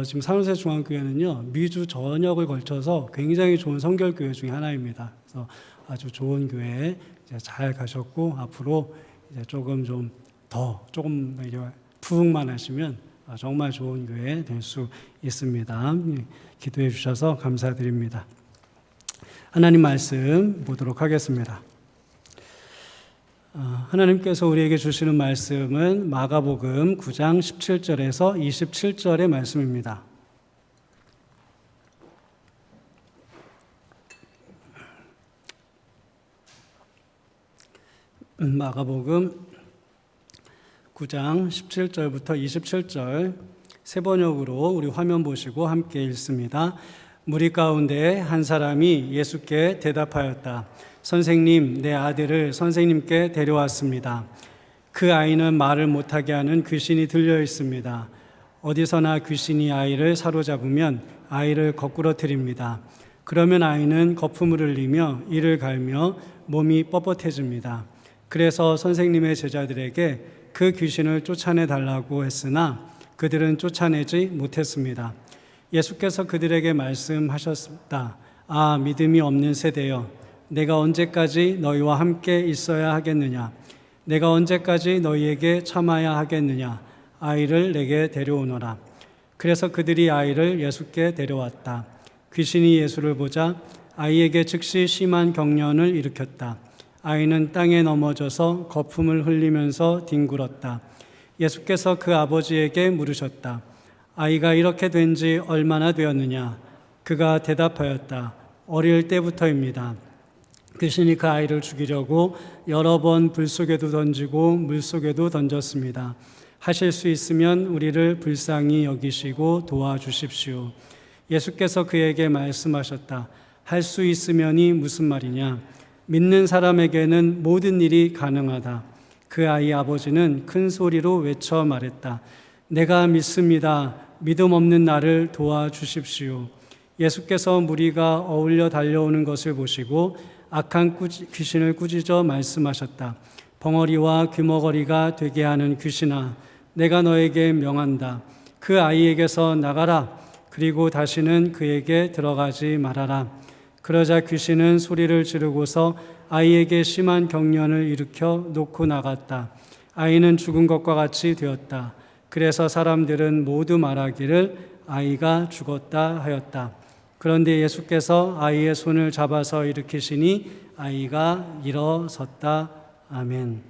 지금 산호세 중앙교회는요 미주 전역을 걸쳐서 굉장히 좋은 성결교회 중에 하나입니다. 그래서 아주 좋은 교회에 이제 잘 가셨고 앞으로 이제 조금 부흥만 하시면 정말 좋은 교회 될 수 있습니다. 기도해 주셔서 감사드립니다. 하나님 말씀 보도록 하겠습니다. 하나님께서 우리에게 주시는 말씀은 마가복음 9장 17절에서 27절의 말씀입니다. 마가복음 9장 17절부터 27절 세 번역으로 우리 화면 보시고 함께 읽습니다. 무리 가운데 한 사람이 예수께 대답하였다. 선생님, 내 아들을 선생님께 데려왔습니다. 그 아이는 말을 못하게 하는 귀신이 들려 있습니다. 어디서나 귀신이 아이를 사로잡으면 아이를 거꾸러뜨립니다. 그러면 아이는 거품을 흘리며 이를 갈며 몸이 뻣뻣해집니다. 그래서 선생님의 제자들에게 그 귀신을 쫓아내 달라고 했으나 그들은 쫓아내지 못했습니다. 예수께서 그들에게 말씀하셨다. 아, 믿음이 없는 세대여, 내가 언제까지 너희와 함께 있어야 하겠느냐? 내가 언제까지 너희에게 참아야 하겠느냐? 아이를 내게 데려오너라. 그래서 그들이 아이를 예수께 데려왔다. 귀신이 예수를 보자 아이에게 즉시 심한 경련을 일으켰다. 아이는 땅에 넘어져서 거품을 흘리면서 뒹굴었다. 예수께서 그 아버지에게 물으셨다. 아이가 이렇게 된 지 얼마나 되었느냐? 그가 대답하였다. 어릴 때부터입니다. 귀신이 그 아이를 죽이려고 여러 번 불 속에도 던지고 물 속에도 던졌습니다. 하실 수 있으면 우리를 불쌍히 여기시고 도와주십시오. 예수께서 그에게 말씀하셨다. 할 수 있으면이 무슨 말이냐? 믿는 사람에게는 모든 일이 가능하다. 그 아이 아버지는 큰 소리로 외쳐 말했다. 내가 믿습니다. 믿음 없는 나를 도와주십시오. 예수께서 무리가 어울려 달려오는 것을 보시고 악한 귀신을 꾸짖어 말씀하셨다. 벙어리와 귀머거리가 되게 하는 귀신아, 내가 너에게 명한다. 그 아이에게서 나가라. 그리고 다시는 그에게 들어가지 말아라. 그러자 귀신은 소리를 지르고서 아이에게 심한 경련을 일으켜 놓고 나갔다. 아이는 죽은 것과 같이 되었다. 그래서 사람들은 모두 말하기를 아이가 죽었다 하였다. 그런데 예수께서 아이의 손을 잡아서 일으키시니 아이가 일어섰다. 아멘.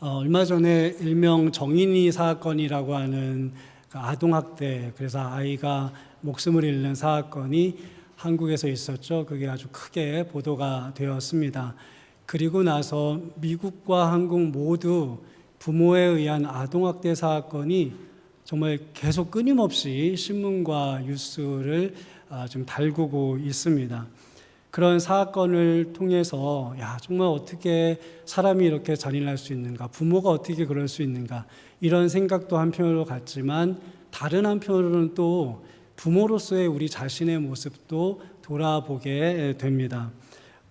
얼마 전에 일명 정인이 사건이라고 하는 아동학대, 그래서 아이가 목숨을 잃는 사건이 한국에서 있었죠. 그게 아주 크게 보도가 되었습니다. 그리고 나서 미국과 한국 모두 부모에 의한 아동학대 사건이 정말 계속 끊임없이 신문과 뉴스를 좀 달구고 있습니다. 그런 사건을 통해서 정말 어떻게 사람이 이렇게 잔인할 수 있는가, 부모가 어떻게 그럴 수 있는가, 이런 생각도 한편으로 갔지만 다른 한편으로는 또 부모로서의 우리 자신의 모습도 돌아보게 됩니다.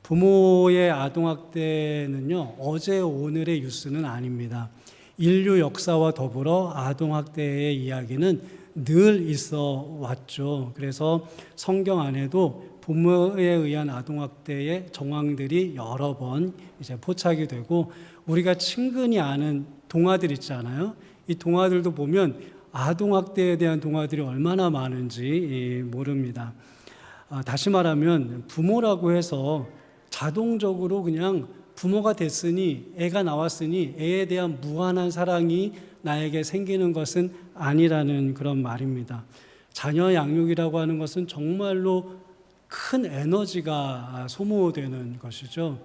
부모의 아동학대는요, 어제 오늘의 뉴스는 아닙니다. 인류 역사와 더불어 아동학대의 이야기는 늘 있어 왔죠. 그래서 성경 안에도 부모에 의한 아동학대의 정황들이 여러 번 이제 포착이 되고, 우리가 친근히 아는 동화들 있잖아요. 이 동화들도 보면 아동학대에 대한 동화들이 얼마나 많은지 모릅니다. 다시 말하면 부모라고 해서 자동적으로 그냥 부모가 됐으니, 애가 나왔으니 애에 대한 무한한 사랑이 나에게 생기는 것은 아니라는 그런 말입니다. 자녀 양육이라고 하는 것은 정말로 큰 에너지가 소모되는 것이죠.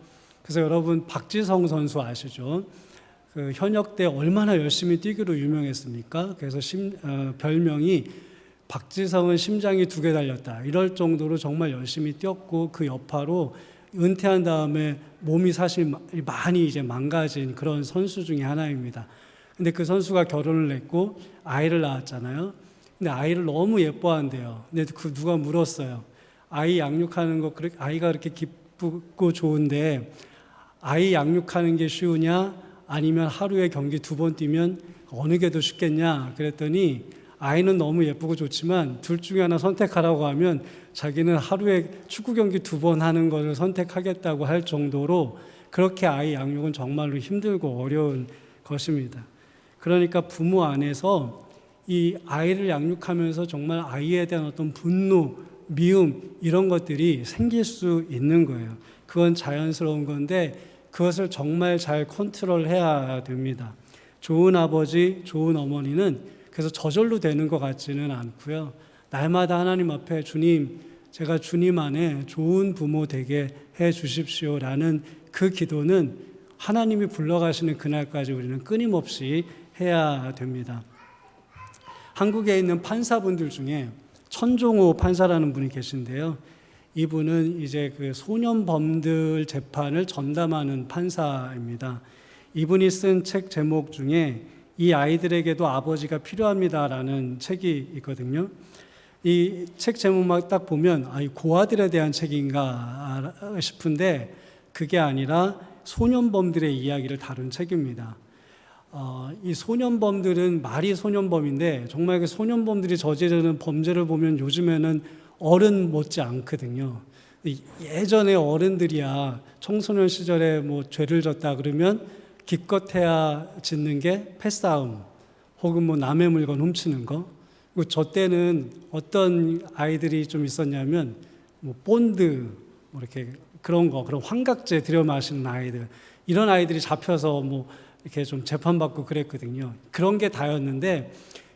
그래서 여러분 박지성 선수 아시죠? 그 현역 때 얼마나 열심히 뛰기로 유명했습니까? 그래서 별명이 박지성은 심장이 2개 달렸다, 이럴 정도로 정말 열심히 뛰었고, 그 여파로 은퇴한 다음에 몸이 사실 많이 이제 망가진 그런 선수 중에 하나입니다. 근데 그 선수가 결혼을 했고 아이를 낳았잖아요. 근데 아이를 너무 예뻐한대요. 근데 그 누가 물었어요. 아이 양육하는 거, 아이가 그렇게 기쁘고 좋은데 아이 양육하는 게 쉬우냐, 아니면 하루에 경기 2번 뛰면 어느 게 더 쉽겠냐 그랬더니, 아이는 너무 예쁘고 좋지만 둘 중에 하나 선택하라고 하면 자기는 하루에 축구 경기 2번 하는 것을 선택하겠다고 할 정도로 그렇게 아이 양육은 정말로 힘들고 어려운 것입니다. 그러니까 부모 안에서 이 아이를 양육하면서 정말 아이에 대한 어떤 분노, 미움, 이런 것들이 생길 수 있는 거예요. 그건 자연스러운 건데 그것을 정말 잘 컨트롤해야 됩니다. 좋은 아버지, 좋은 어머니는 그래서 저절로 되는 것 같지는 않고요. 날마다 하나님 앞에 주님, 제가 주님 안에 좋은 부모 되게 해 주십시오라는 그 기도는 하나님이 불러가시는 그날까지 우리는 끊임없이 해야 됩니다. 한국에 있는 판사분들 중에 천종호 판사라는 분이 계신데요. 이분은 이제 그 소년범들 재판을 전담하는 판사입니다. 이분이 쓴 책 제목 중에 이 아이들에게도 아버지가 필요합니다라는 책이 있거든요. 이 책 제목만 딱 보면 이 고아들에 대한 책인가 싶은데 그게 아니라 소년범들의 이야기를 다룬 책입니다. 이 소년범들은 말이 소년범인데 정말 그 소년범들이 저지르는 범죄를 보면 요즘에는 어른 못지 않거든요. 예전에 어른들이야 청소년 시절에 뭐 죄를 졌다 그러면 기껏해야 짓는 게 패싸움 혹은 뭐 남의 물건 훔치는 거. 그리고 저 때는 어떤 아이들이 좀 있었냐면 뭐 본드 뭐 이렇게 그런 거, 그런 환각제 들여 마시는 아이들, 이런 아이들이 잡혀서 뭐 이렇게 좀 재판받고 그랬거든요. 그런 게 다였는데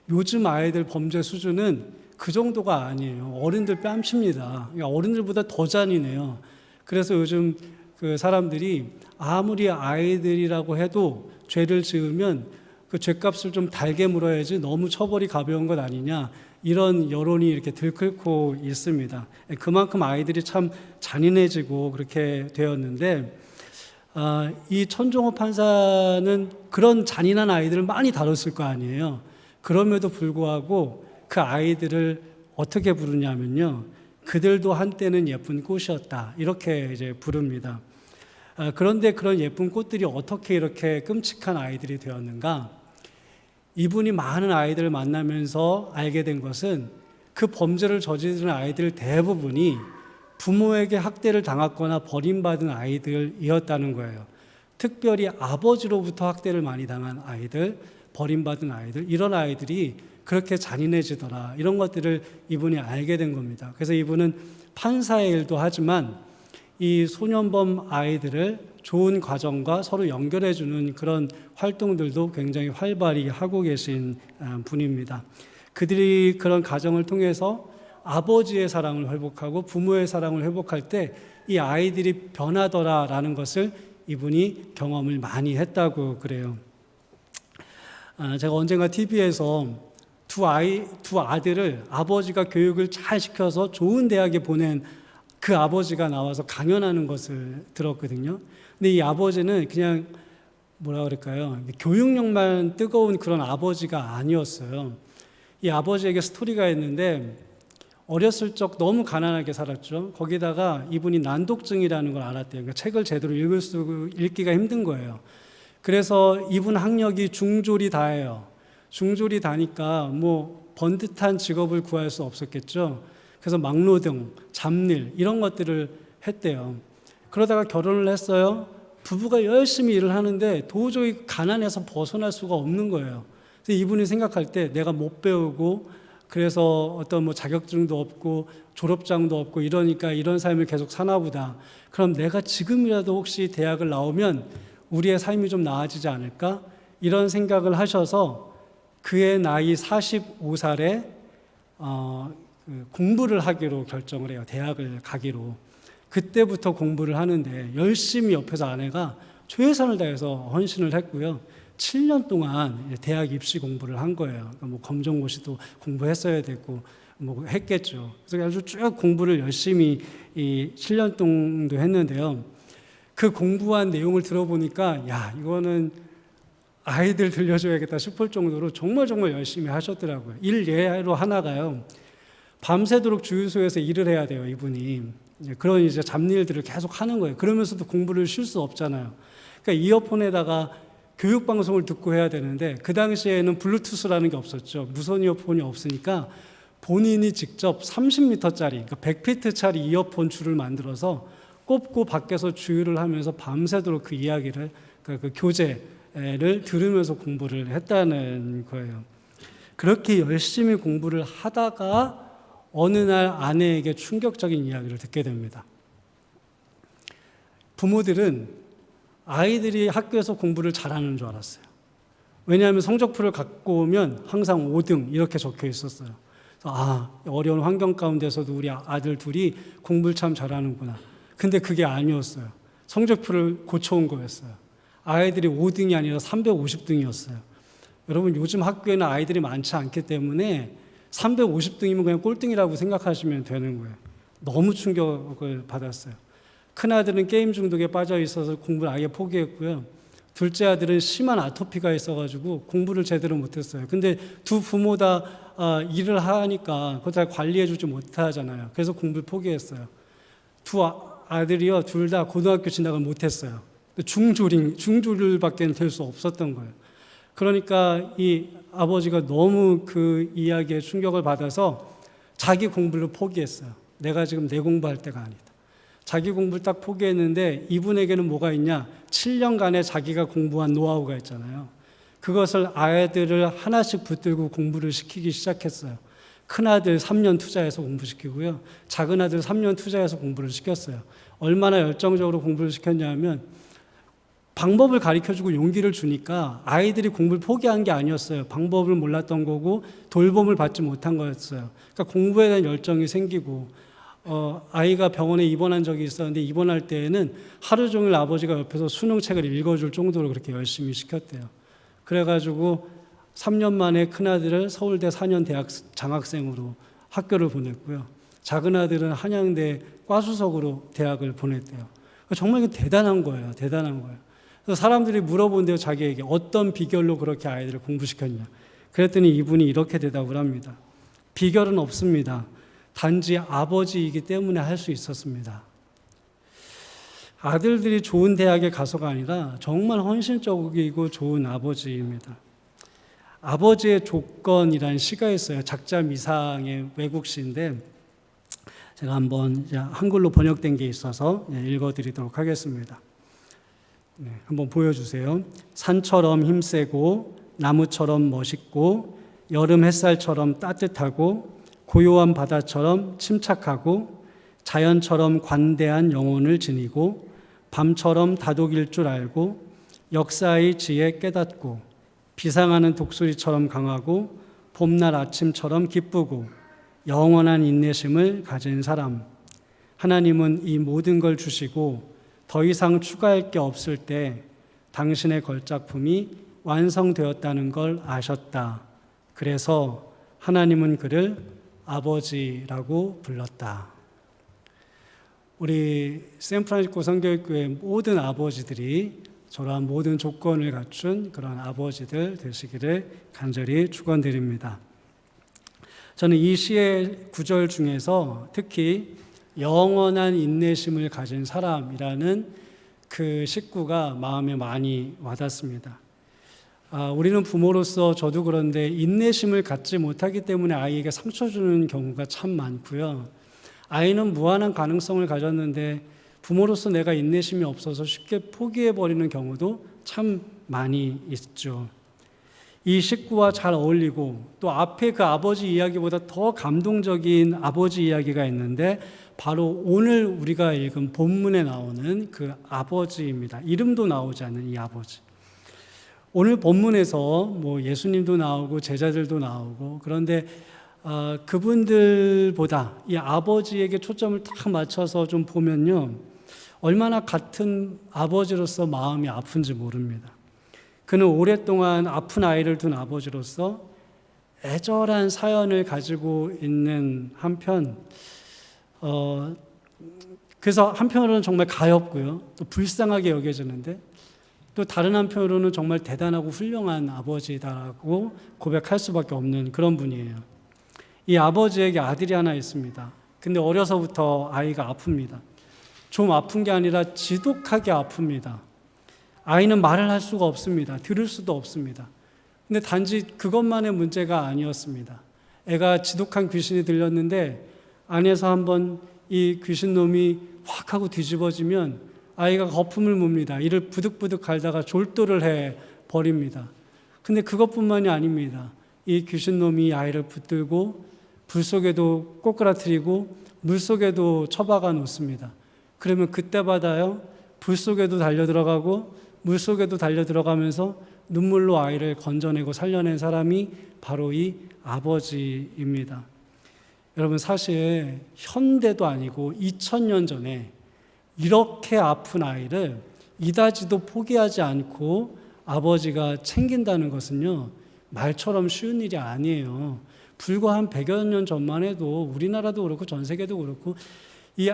요즘 아이들 범죄 수준은 그 정도가 아니에요. 어른들 뺨칩니다. 그러니까 어른들보다 더 잔인해요. 그래서 요즘 그 사람들이 아무리 아이들이라고 해도 죄를 지으면 그 죄값을 좀 달게 물어야지 너무 처벌이 가벼운 것 아니냐, 이런 여론이 이렇게 들끓고 있습니다. 그만큼 아이들이 참 잔인해지고 그렇게 되었는데 이 천종호 판사는 그런 잔인한 아이들을 많이 다뤘을 거 아니에요. 그럼에도 불구하고 그 아이들을 어떻게 부르냐면요, 그들도 한때는 예쁜 꽃이었다, 이렇게 이제 부릅니다. 그런데 그런 예쁜 꽃들이 어떻게 이렇게 끔찍한 아이들이 되었는가? 이분이 많은 아이들을 만나면서 알게 된 것은 그 범죄를 저지르는 아이들 대부분이 부모에게 학대를 당했거나 버림받은 아이들이었다는 거예요. 특별히 아버지로부터 학대를 많이 당한 아이들, 버림받은 아이들, 이런 아이들이 그렇게 잔인해지더라, 이런 것들을 이분이 알게 된 겁니다. 그래서 이분은 판사의 일도 하지만 이 소년범 아이들을 좋은 과정과 서로 연결해주는 그런 활동들도 굉장히 활발히 하고 계신 분입니다. 그들이 그런 과정을 통해서 아버지의 사랑을 회복하고 부모의 사랑을 회복할 때 이 아이들이 변하더라라는 것을 이분이 경험을 많이 했다고 그래요. 제가 언젠가 TV에서 두 아들을 아버지가 교육을 잘 시켜서 좋은 대학에 보낸 그 아버지가 나와서 강연하는 것을 들었거든요. 근데 이 아버지는 그냥 뭐라 그럴까요? 교육력만 뜨거운 그런 아버지가 아니었어요. 이 아버지에게 스토리가 있는데 어렸을 적 너무 가난하게 살았죠. 거기다가 이분이 난독증이라는 걸 알았대요. 그러니까 책을 제대로 읽기가 힘든 거예요. 그래서 이분 학력이 중졸이 다예요. 중졸이 다니까 뭐 번듯한 직업을 구할 수 없었겠죠. 그래서 막노동, 잡일 이런 것들을 했대요. 그러다가 결혼을 했어요. 부부가 열심히 일을 하는데 도저히 가난해서 벗어날 수가 없는 거예요. 그래서 이분이 생각할 때 내가 못 배우고 그래서 어떤 뭐 자격증도 없고 졸업장도 없고 이러니까 이런 삶을 계속 사나 보다. 그럼 내가 지금이라도 혹시 대학을 나오면 우리의 삶이 좀 나아지지 않을까? 이런 생각을 하셔서 그의 나이 45살에 공부를 하기로 결정을 해요. 대학을 가기로. 그때부터 공부를 하는데 열심히 옆에서 아내가 최선을 다해서 헌신을 했고요. 7년 동안 대학 입시 공부를 한 거예요. 그러니까 뭐 검정고시도 공부했어야 되고 뭐 했겠죠. 그래서 아주 쭉 공부를 열심히 7년 정도 했는데요. 그 공부한 내용을 들어보니까 야, 이거는 아이들 들려줘야겠다 싶을 정도로 정말 열심히 하셨더라고요. 일 예로 하나가요. 밤새도록 주유소에서 일을 해야 돼요, 이분이. 그런 이제 잡일들을 계속 하는 거예요. 그러면서도 공부를 쉴 수 없잖아요. 그러니까 이어폰에다가 교육방송을 듣고 해야 되는데 그 당시에는 블루투스라는 게 없었죠. 무선 이어폰이 없으니까 본인이 직접 30m짜리, 그러니까 100피트짜리 이어폰 줄을 만들어서 꼽고 밖에서 주유를 하면서 밤새도록 그 이야기를, 그 교재를 들으면서 공부를 했다는 거예요. 그렇게 열심히 공부를 하다가 어느 날 아내에게 충격적인 이야기를 듣게 됩니다. 부모들은 아이들이 학교에서 공부를 잘하는 줄 알았어요. 왜냐하면 성적표를 갖고 오면 항상 5등 이렇게 적혀 있었어요. 그래서 어려운 환경 가운데서도 우리 아들 둘이 공부를 참 잘하는구나. 근데 그게 아니었어요. 성적표를 고쳐온 거였어요. 아이들이 5등이 아니라 350등이었어요. 여러분, 요즘 학교에는 아이들이 많지 않기 때문에 350등이면 그냥 꼴등이라고 생각하시면 되는 거예요. 너무 충격을 받았어요. 큰아들은 게임 중독에 빠져 있어서 공부를 아예 포기했고요. 둘째 아들은 심한 아토피가 있어가지고 공부를 제대로 못했어요. 근데 두 부모 다 일을 하니까 그걸 다 관리해주지 못하잖아요. 그래서 공부를 포기했어요. 두 아들이요, 둘 다 고등학교 진학을 못했어요. 중졸밖에 될 수 없었던 거예요. 그러니까 이 아버지가 너무 그 이야기에 충격을 받아서 자기 공부를 포기했어요. 내가 지금 내 공부할 때가 아니다. 자기 공부를 딱 포기했는데 이분에게는 뭐가 있냐? 7년간의 자기가 공부한 노하우가 있잖아요. 그것을 아이들을 하나씩 붙들고 공부를 시키기 시작했어요. 큰아들 3년 투자해서 공부시키고요. 작은아들 3년 투자해서 공부를 시켰어요. 얼마나 열정적으로 공부를 시켰냐면 방법을 가르쳐주고 용기를 주니까 아이들이 공부를 포기한 게 아니었어요. 방법을 몰랐던 거고 돌봄을 받지 못한 거였어요. 그러니까 공부에 대한 열정이 생기고 아이가 병원에 입원한 적이 있었는데 입원할 때에는 하루 종일 아버지가 옆에서 수능책을 읽어줄 정도로 그렇게 열심히 시켰대요. 그래가지고 3년 만에 큰아들을 서울대 4년 대학 장학생으로 학교를 보냈고요. 작은아들은 한양대 과수석으로 대학을 보냈대요. 정말 이게 대단한 거예요. 대단한 거예요. 그래서 사람들이 물어본대요. 자기에게 어떤 비결로 그렇게 아이들을 공부시켰냐. 그랬더니 이분이 이렇게 대답을 합니다. 비결은 없습니다. 단지 아버지이기 때문에 할 수 있었습니다. 아들들이 좋은 대학에 가서가 아니라 정말 헌신적이고 좋은 아버지입니다. 아버지의 조건이라는 시가 있어요. 작자 미상의 외국 시인데 제가 한번 한글로 번역된 게 있어서 읽어드리도록 하겠습니다. 네, 한번 보여주세요. 산처럼 힘세고 나무처럼 멋있고 여름 햇살처럼 따뜻하고 고요한 바다처럼 침착하고 자연처럼 관대한 영혼을 지니고 밤처럼 다독일 줄 알고 역사의 지혜 깨닫고 비상하는 독수리처럼 강하고 봄날 아침처럼 기쁘고 영원한 인내심을 가진 사람. 하나님은 이 모든 걸 주시고 더 이상 추가할 게 없을 때 당신의 걸작품이 완성되었다는 걸 아셨다. 그래서 하나님은 그를 아버지라고 불렀다. 우리 샌프란시스코 성결교회 모든 아버지들이 저러한 모든 조건을 갖춘 그런 아버지들 되시기를 간절히 축원드립니다. 저는 이 시의 구절 중에서 특히 영원한 인내심을 가진 사람이라는 그 식구가 마음에 많이 와닿습니다. 우리는 부모로서 저도 그런데 인내심을 갖지 못하기 때문에 아이에게 상처 주는 경우가 참 많고요. 아이는 무한한 가능성을 가졌는데 부모로서 내가 인내심이 없어서 쉽게 포기해버리는 경우도 참 많이 있죠. 이 식구와 잘 어울리고 또 앞에 그 아버지 이야기보다 더 감동적인 아버지 이야기가 있는데 바로 오늘 우리가 읽은 본문에 나오는 그 아버지입니다. 이름도 나오지 않는 이 아버지. 오늘 본문에서 뭐 예수님도 나오고 제자들도 나오고 그런데 그분들보다 이 아버지에게 초점을 딱 맞춰서 좀 보면요, 얼마나 같은 아버지로서 마음이 아픈지 모릅니다. 그는 오랫동안 아픈 아이를 둔 아버지로서 애절한 사연을 가지고 있는 한편, 그래서 한편으로는 정말 가엾고요, 또 불쌍하게 여겨지는데 또 다른 한편으로는 정말 대단하고 훌륭한 아버지다라고 고백할 수밖에 없는 그런 분이에요. 이 아버지에게 아들이 하나 있습니다. 근데 어려서부터 아이가 아픕니다. 좀 아픈 게 아니라 지독하게 아픕니다. 아이는 말을 할 수가 없습니다. 들을 수도 없습니다. 근데 단지 그것만의 문제가 아니었습니다. 애가 지독한 귀신이 들렸는데 안에서 한번 이 귀신놈이 확 하고 뒤집어지면 아이가 거품을 뭅니다. 이를 부득부득 갈다가 졸도를 해 버립니다. 근데 그것뿐만이 아닙니다. 이 귀신놈이 아이를 붙들고 불 속에도 꼬꾸라뜨리고 물 속에도 처박아 놓습니다. 그러면 그때마다요, 불 속에도 달려들어가고 물 속에도 달려들어가면서 눈물로 아이를 건져내고 살려낸 사람이 바로 이 아버지입니다. 여러분, 사실 현대도 아니고 2000년 전에 이렇게 아픈 아이를 이다지도 포기하지 않고 아버지가 챙긴다는 것은요, 말처럼 쉬운 일이 아니에요. 불과 한 100여 년 전만 해도 우리나라도 그렇고 전 세계도 그렇고 이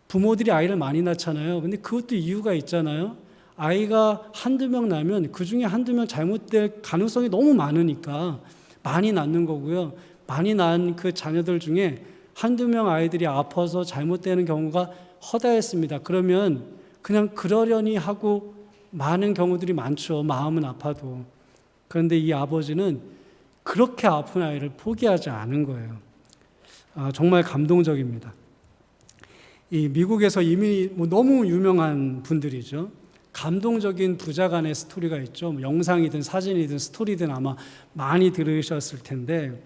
부모들이 아이를 많이 낳잖아요. 근데 그것도 이유가 있잖아요. 아이가 한두 명 나면 그 중에 한두 명 잘못될 가능성이 너무 많으니까 많이 낳는 거고요. 많이 낳은 그 자녀들 중에 한두 명 아이들이 아파서 잘못되는 경우가 허다했습니다. 그러면 그냥 그러려니 하고 많은 경우들이 많죠. 마음은 아파도. 그런데 이 아버지는 그렇게 아픈 아이를 포기하지 않은 거예요. 정말 감동적입니다. 이 미국에서 이미 너무 유명한 분들이죠. 감동적인 부자 간의 스토리가 있죠. 영상이든 사진이든 스토리든 아마 많이 들으셨을 텐데,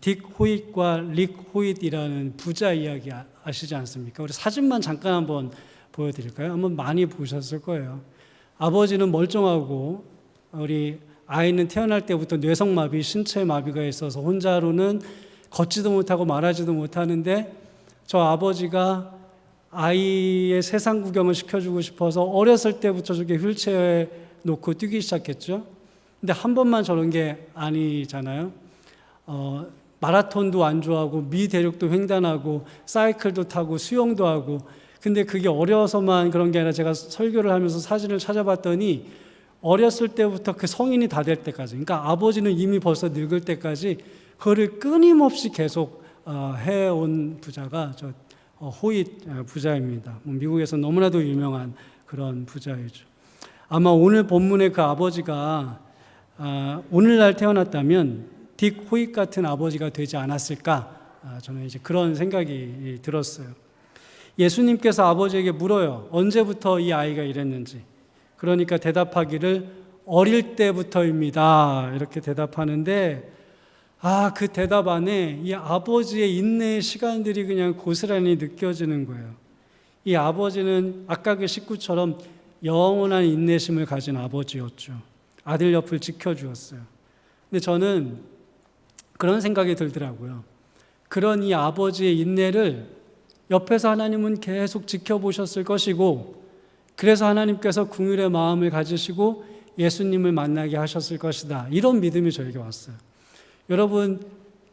딕 호잇과 릭 호잇이라는 부자 이야기 아시지 않습니까? 우리 사진만 잠깐 한번 보여드릴까요? 한번 많이 보셨을 거예요. 아버지는 멀쩡하고 우리 아이는 태어날 때부터 뇌성마비, 신체마비가 있어서 혼자로는 걷지도 못하고 말하지도 못하는데 저 아버지가 아이의 세상 구경을 시켜주고 싶어서 어렸을 때부터 저게 휠체어에 놓고 뛰기 시작했죠. 근데 한 번만 저런 게 아니잖아요. 마라톤도 안 좋아하고 미대륙도 횡단하고 사이클도 타고 수영도 하고, 근데 그게 어려서만 그런 게 아니라 제가 설교를 하면서 사진을 찾아봤더니 어렸을 때부터 그 성인이 다 될 때까지, 그러니까 아버지는 이미 벌써 늙을 때까지 그거를 끊임없이 계속 해온 부자가 저 호잇 부자입니다. 미국에서 너무나도 유명한 그런 부자이죠. 아마 오늘 본문의 그 아버지가 오늘날 태어났다면 딕 호잇 같은 아버지가 되지 않았을까, 저는 이제 그런 생각이 들었어요. 예수님께서 아버지에게 물어요. 언제부터 이 아이가 이랬는지. 그러니까 대답하기를 어릴 때부터입니다. 이렇게 대답하는데, 그 대답 안에 이 아버지의 인내의 시간들이 그냥 고스란히 느껴지는 거예요. 이 아버지는 아까 그 식구처럼 영원한 인내심을 가진 아버지였죠. 아들 옆을 지켜주었어요. 근데 저는 그런 생각이 들더라고요. 그런 이 아버지의 인내를 옆에서 하나님은 계속 지켜보셨을 것이고, 그래서 하나님께서 긍휼의 마음을 가지시고 예수님을 만나게 하셨을 것이다. 이런 믿음이 저에게 왔어요. 여러분,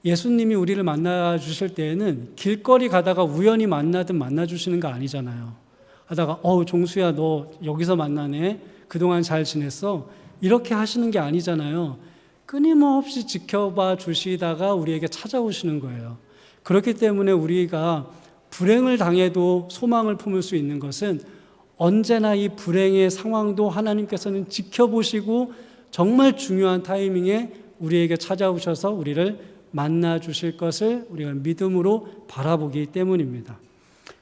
예수님이 우리를 만나 주실 때에는 길거리 가다가 우연히 만나든 만나 주시는 거 아니잖아요. 하다가 종수야 너 여기서 만나네. 그동안 잘 지냈어? 이렇게 하시는 게 아니잖아요. 끊임없이 지켜봐 주시다가 우리에게 찾아오시는 거예요. 그렇기 때문에 우리가 불행을 당해도 소망을 품을 수 있는 것은 언제나 이 불행의 상황도 하나님께서는 지켜보시고 정말 중요한 타이밍에 우리에게 찾아오셔서 우리를 만나 주실 것을 우리가 믿음으로 바라보기 때문입니다.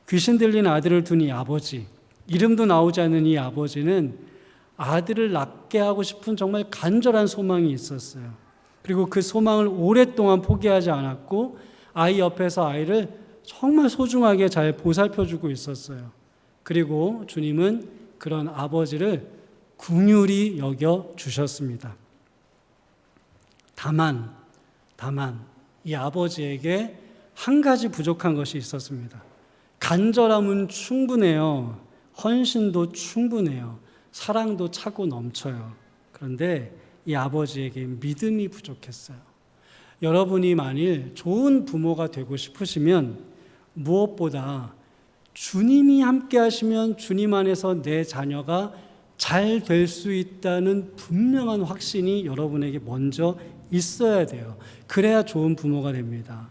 귀신 들린 아들을 둔 이 아버지, 이름도 나오지 않는 이 아버지는 아들을 낳게 하고 싶은 정말 간절한 소망이 있었어요. 그리고 그 소망을 오랫동안 포기하지 않았고 아이 옆에서 아이를 정말 소중하게 잘 보살펴주고 있었어요. 그리고 주님은 그런 아버지를 긍휼히 여겨 주셨습니다. 다만 이 아버지에게 한 가지 부족한 것이 있었습니다. 간절함은 충분해요. 헌신도 충분해요. 사랑도 차고 넘쳐요. 그런데 이 아버지에게 믿음이 부족했어요. 여러분이 만일 좋은 부모가 되고 싶으시면 무엇보다 주님이 함께 하시면 주님 안에서 내 자녀가 잘 될 수 있다는 분명한 확신이 여러분에게 먼저 있어야 돼요. 그래야 좋은 부모가 됩니다.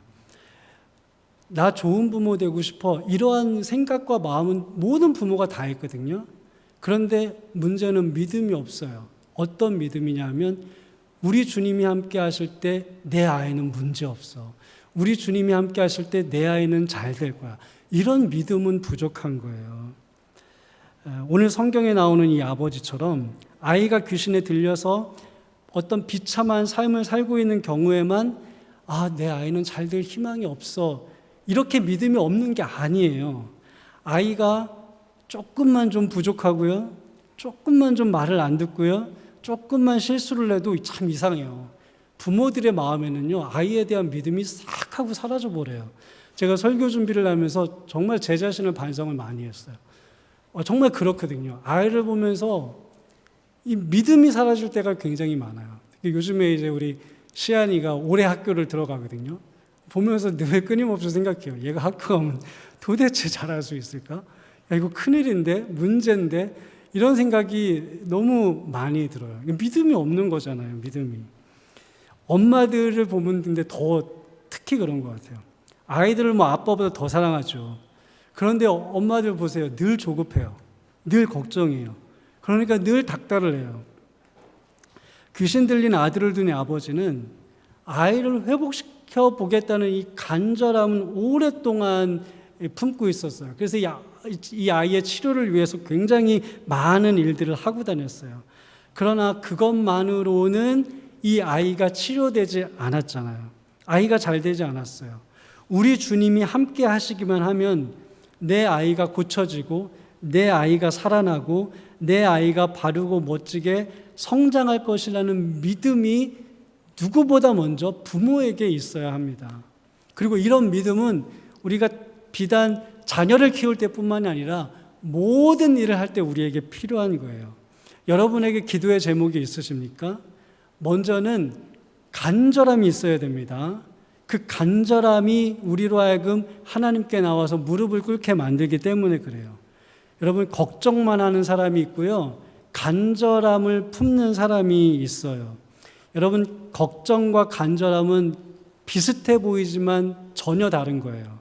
나 좋은 부모 되고 싶어. 이러한 생각과 마음은 모든 부모가 다 있거든요. 그런데 문제는 믿음이 없어요. 어떤 믿음이냐 하면 우리 주님이 함께 하실 때 내 아이는 문제 없어. 우리 주님이 함께 하실 때 내 아이는 잘 될 거야. 이런 믿음은 부족한 거예요. 오늘 성경에 나오는 이 아버지처럼 아이가 귀신에 들려서 어떤 비참한 삶을 살고 있는 경우에만 내 아이는 잘 될 희망이 없어. 이렇게 믿음이 없는 게 아니에요. 아이가 조금만 좀 부족하고요. 조금만 좀 말을 안 듣고요. 조금만 실수를 해도 참 이상해요. 부모들의 마음에는요, 아이에 대한 믿음이 싹 하고 사라져 버려요. 제가 설교 준비를 하면서 정말 제 자신을 반성을 많이 했어요. 정말 그렇거든요. 아이를 보면서 이 믿음이 사라질 때가 굉장히 많아요. 요즘에 이제 우리 시안이가 올해 학교를 들어가거든요. 보면서 늘 끊임없이 생각해요. 얘가 학교 가면 도대체 잘할 수 있을까? 야, 이거 큰일인데? 문제인데? 이런 생각이 너무 많이 들어요. 믿음이 없는 거잖아요. 믿음이. 엄마들을 보면 근데 더 특히 그런 것 같아요. 아이들을 아빠보다 더 사랑하죠. 그런데 엄마들 보세요. 늘 조급해요. 늘 걱정해요. 그러니까 늘 닥달을 해요. 귀신 들린 아들을 둔 아버지는 아이를 회복시켜 보겠다는 이 간절함은 오랫동안 품고 있었어요. 그래서 이 아이의 치료를 위해서 굉장히 많은 일들을 하고 다녔어요. 그러나 그것만으로는 이 아이가 치료되지 않았잖아요. 아이가 잘 되지 않았어요. 우리 주님이 함께 하시기만 하면 내 아이가 고쳐지고 내 아이가 살아나고 내 아이가 바르고 멋지게 성장할 것이라는 믿음이 누구보다 먼저 부모에게 있어야 합니다. 그리고 이런 믿음은 우리가 비단 자녀를 키울 때뿐만이 아니라 모든 일을 할 때 우리에게 필요한 거예요. 여러분에게 기도의 제목이 있으십니까? 먼저는 간절함이 있어야 됩니다. 그 간절함이 우리로 하여금 하나님께 나와서 무릎을 꿇게 만들기 때문에 그래요. 여러분, 걱정만 하는 사람이 있고요. 간절함을 품는 사람이 있어요. 여러분, 걱정과 간절함은 비슷해 보이지만 전혀 다른 거예요.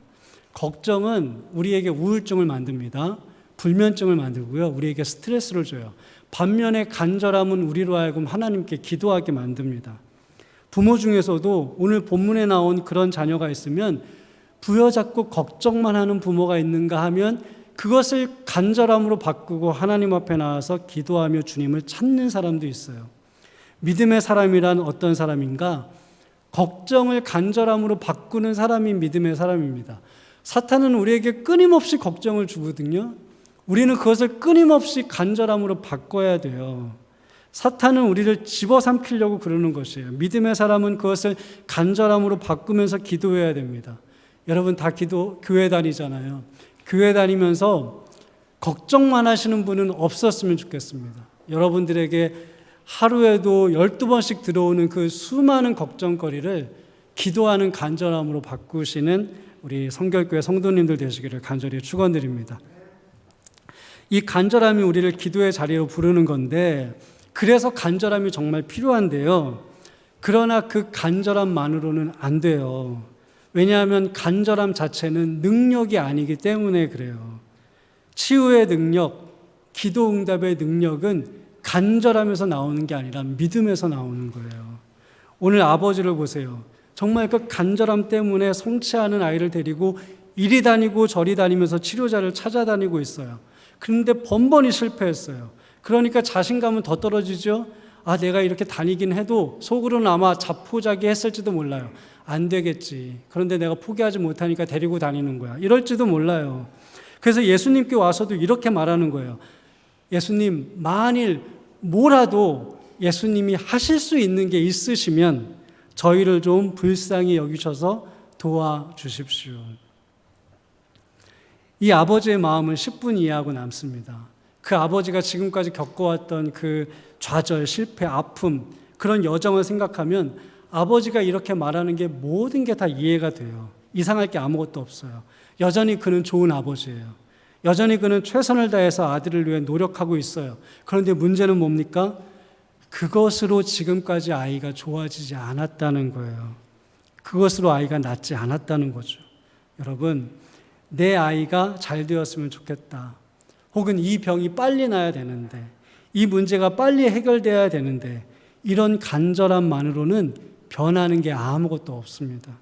걱정은 우리에게 우울증을 만듭니다. 불면증을 만들고요. 우리에게 스트레스를 줘요. 반면에 간절함은 우리로 하여금 하나님께 기도하게 만듭니다. 부모 중에서도 오늘 본문에 나온 그런 자녀가 있으면 부여잡고 걱정만 하는 부모가 있는가 하면 그것을 간절함으로 바꾸고 하나님 앞에 나와서 기도하며 주님을 찾는 사람도 있어요. 믿음의 사람이란 어떤 사람인가? 걱정을 간절함으로 바꾸는 사람이 믿음의 사람입니다. 사탄은 우리에게 끊임없이 걱정을 주거든요. 우리는 그것을 끊임없이 간절함으로 바꿔야 돼요. 사탄은 우리를 집어삼키려고 그러는 것이에요. 믿음의 사람은 그것을 간절함으로 바꾸면서 기도해야 됩니다. 여러분 다 교회 다니잖아요. 교회 다니면서 걱정만 하시는 분은 없었으면 좋겠습니다. 여러분들에게 하루에도 12번씩 들어오는 그 수많은 걱정거리를 기도하는 간절함으로 바꾸시는 우리 성결교회 성도님들 되시기를 간절히 축원드립니다. 이 간절함이 우리를 기도의 자리로 부르는 건데, 그래서 간절함이 정말 필요한데요. 그러나 그 간절함만으로는 안 돼요. 왜냐하면 간절함 자체는 능력이 아니기 때문에 그래요. 치유의 능력, 기도 응답의 능력은 간절함에서 나오는 게 아니라 믿음에서 나오는 거예요. 오늘 아버지를 보세요. 정말 그 간절함 때문에 성취하는 아이를 데리고 이리 다니고 저리 다니면서 치료자를 찾아다니고 있어요. 그런데 번번이 실패했어요. 그러니까 자신감은 더 떨어지죠. 아, 내가 이렇게 다니긴 해도 속으로는 아마 자포자기했을지도 몰라요. 안 되겠지. 그런데 내가 포기하지 못하니까 데리고 다니는 거야. 이럴지도 몰라요. 그래서 예수님께 와서도 이렇게 말하는 거예요. 예수님, 만일 뭐라도 예수님이 하실 수 있는 게 있으시면 저희를 좀 불쌍히 여기셔서 도와주십시오. 이 아버지의 마음은 10분 이해하고 남습니다. 그 아버지가 지금까지 겪어왔던 그 좌절, 실패, 아픔, 그런 여정을 생각하면 아버지가 이렇게 말하는 게 모든 게 다 이해가 돼요. 이상할 게 아무것도 없어요. 여전히 그는 좋은 아버지예요. 여전히 그는 최선을 다해서 아들을 위해 노력하고 있어요. 그런데 문제는 뭡니까? 그것으로 지금까지 아이가 좋아지지 않았다는 거예요. 그것으로 아이가 낫지 않았다는 거죠. 여러분, 내 아이가 잘 되었으면 좋겠다. 혹은 이 병이 빨리 나야 되는데, 이 문제가 빨리 해결돼야 되는데, 이런 간절함만으로는 변하는 게 아무것도 없습니다.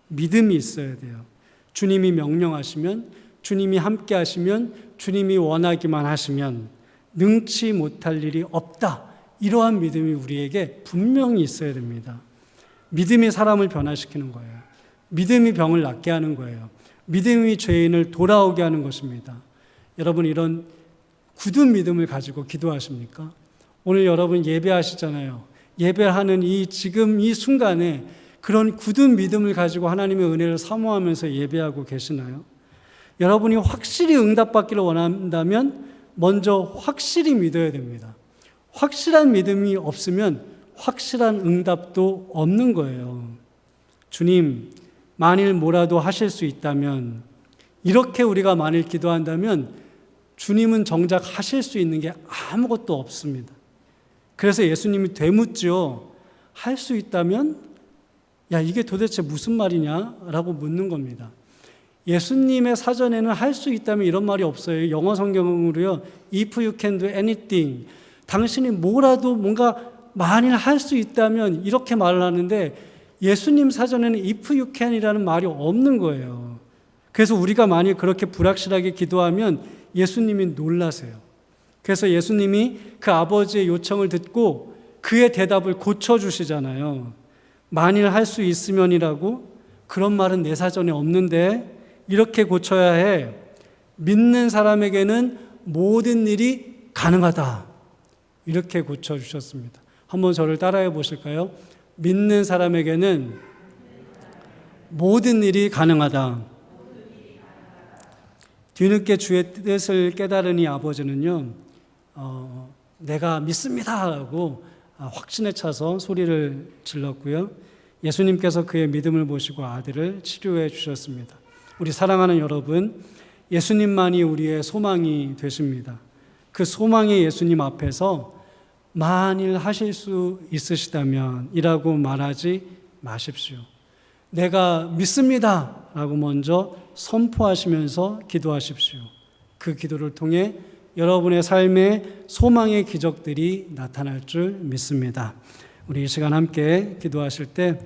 믿음이 있어야 돼요. 주님이 명령하시면, 주님이 함께 하시면, 주님이 원하기만 하시면 능치 못할 일이 없다. 이러한 믿음이 우리에게 분명히 있어야 됩니다. 믿음이 사람을 변화시키는 거예요. 믿음이 병을 낫게 하는 거예요. 믿음이 죄인을 돌아오게 하는 것입니다. 여러분, 이런 굳은 믿음을 가지고 기도하십니까? 오늘 여러분 예배하시잖아요. 예배하는 지금 이 순간에 그런 굳은 믿음을 가지고 하나님의 은혜를 사모하면서 예배하고 계시나요? 여러분이 확실히 응답받기를 원한다면 먼저 확실히 믿어야 됩니다. 확실한 믿음이 없으면 확실한 응답도 없는 거예요. 주님, 만일 뭐라도 하실 수 있다면, 이렇게 우리가 만일 기도한다면 주님은 정작 하실 수 있는 게 아무것도 없습니다. 그래서 예수님이 되묻죠. 할 수 있다면? 야, 이게 도대체 무슨 말이냐? 라고 묻는 겁니다. 예수님의 사전에는 할 수 있다면 이런 말이 없어요. 영어 성경으로요. If you can do anything. 당신이 뭐라도 뭔가 만일 할 수 있다면 이렇게 말을 하는데, 예수님 사전에는 if you can이라는 말이 없는 거예요. 그래서 우리가 만일 그렇게 불확실하게 기도하면 예수님이 놀라세요. 그래서 예수님이 그 아버지의 요청을 듣고 그의 대답을 고쳐주시잖아요. 만일 할 수 있으면이라고? 그런 말은 내 사전에 없는데 이렇게 고쳐야 해. 믿는 사람에게는 모든 일이 가능하다. 이렇게 고쳐주셨습니다. 한번 저를 따라해 보실까요? 믿는 사람에게는 모든 일이 가능하다. 뒤늦게 주의 뜻을 깨달으니 아버지는요, 내가 믿습니다 라고 확신에 차서 소리를 질렀고요. 예수님께서 그의 믿음을 보시고 아들을 치료해 주셨습니다. 우리 사랑하는 여러분, 예수님만이 우리의 소망이 되십니다. 그 소망의 예수님 앞에서 만일 하실 수 있으시다면 이라고 말하지 마십시오. 내가 믿습니다 라고 먼저 선포하시면서 기도하십시오. 그 기도를 통해 여러분의 삶에 소망의 기적들이 나타날 줄 믿습니다. 우리 이 시간 함께 기도하실 때,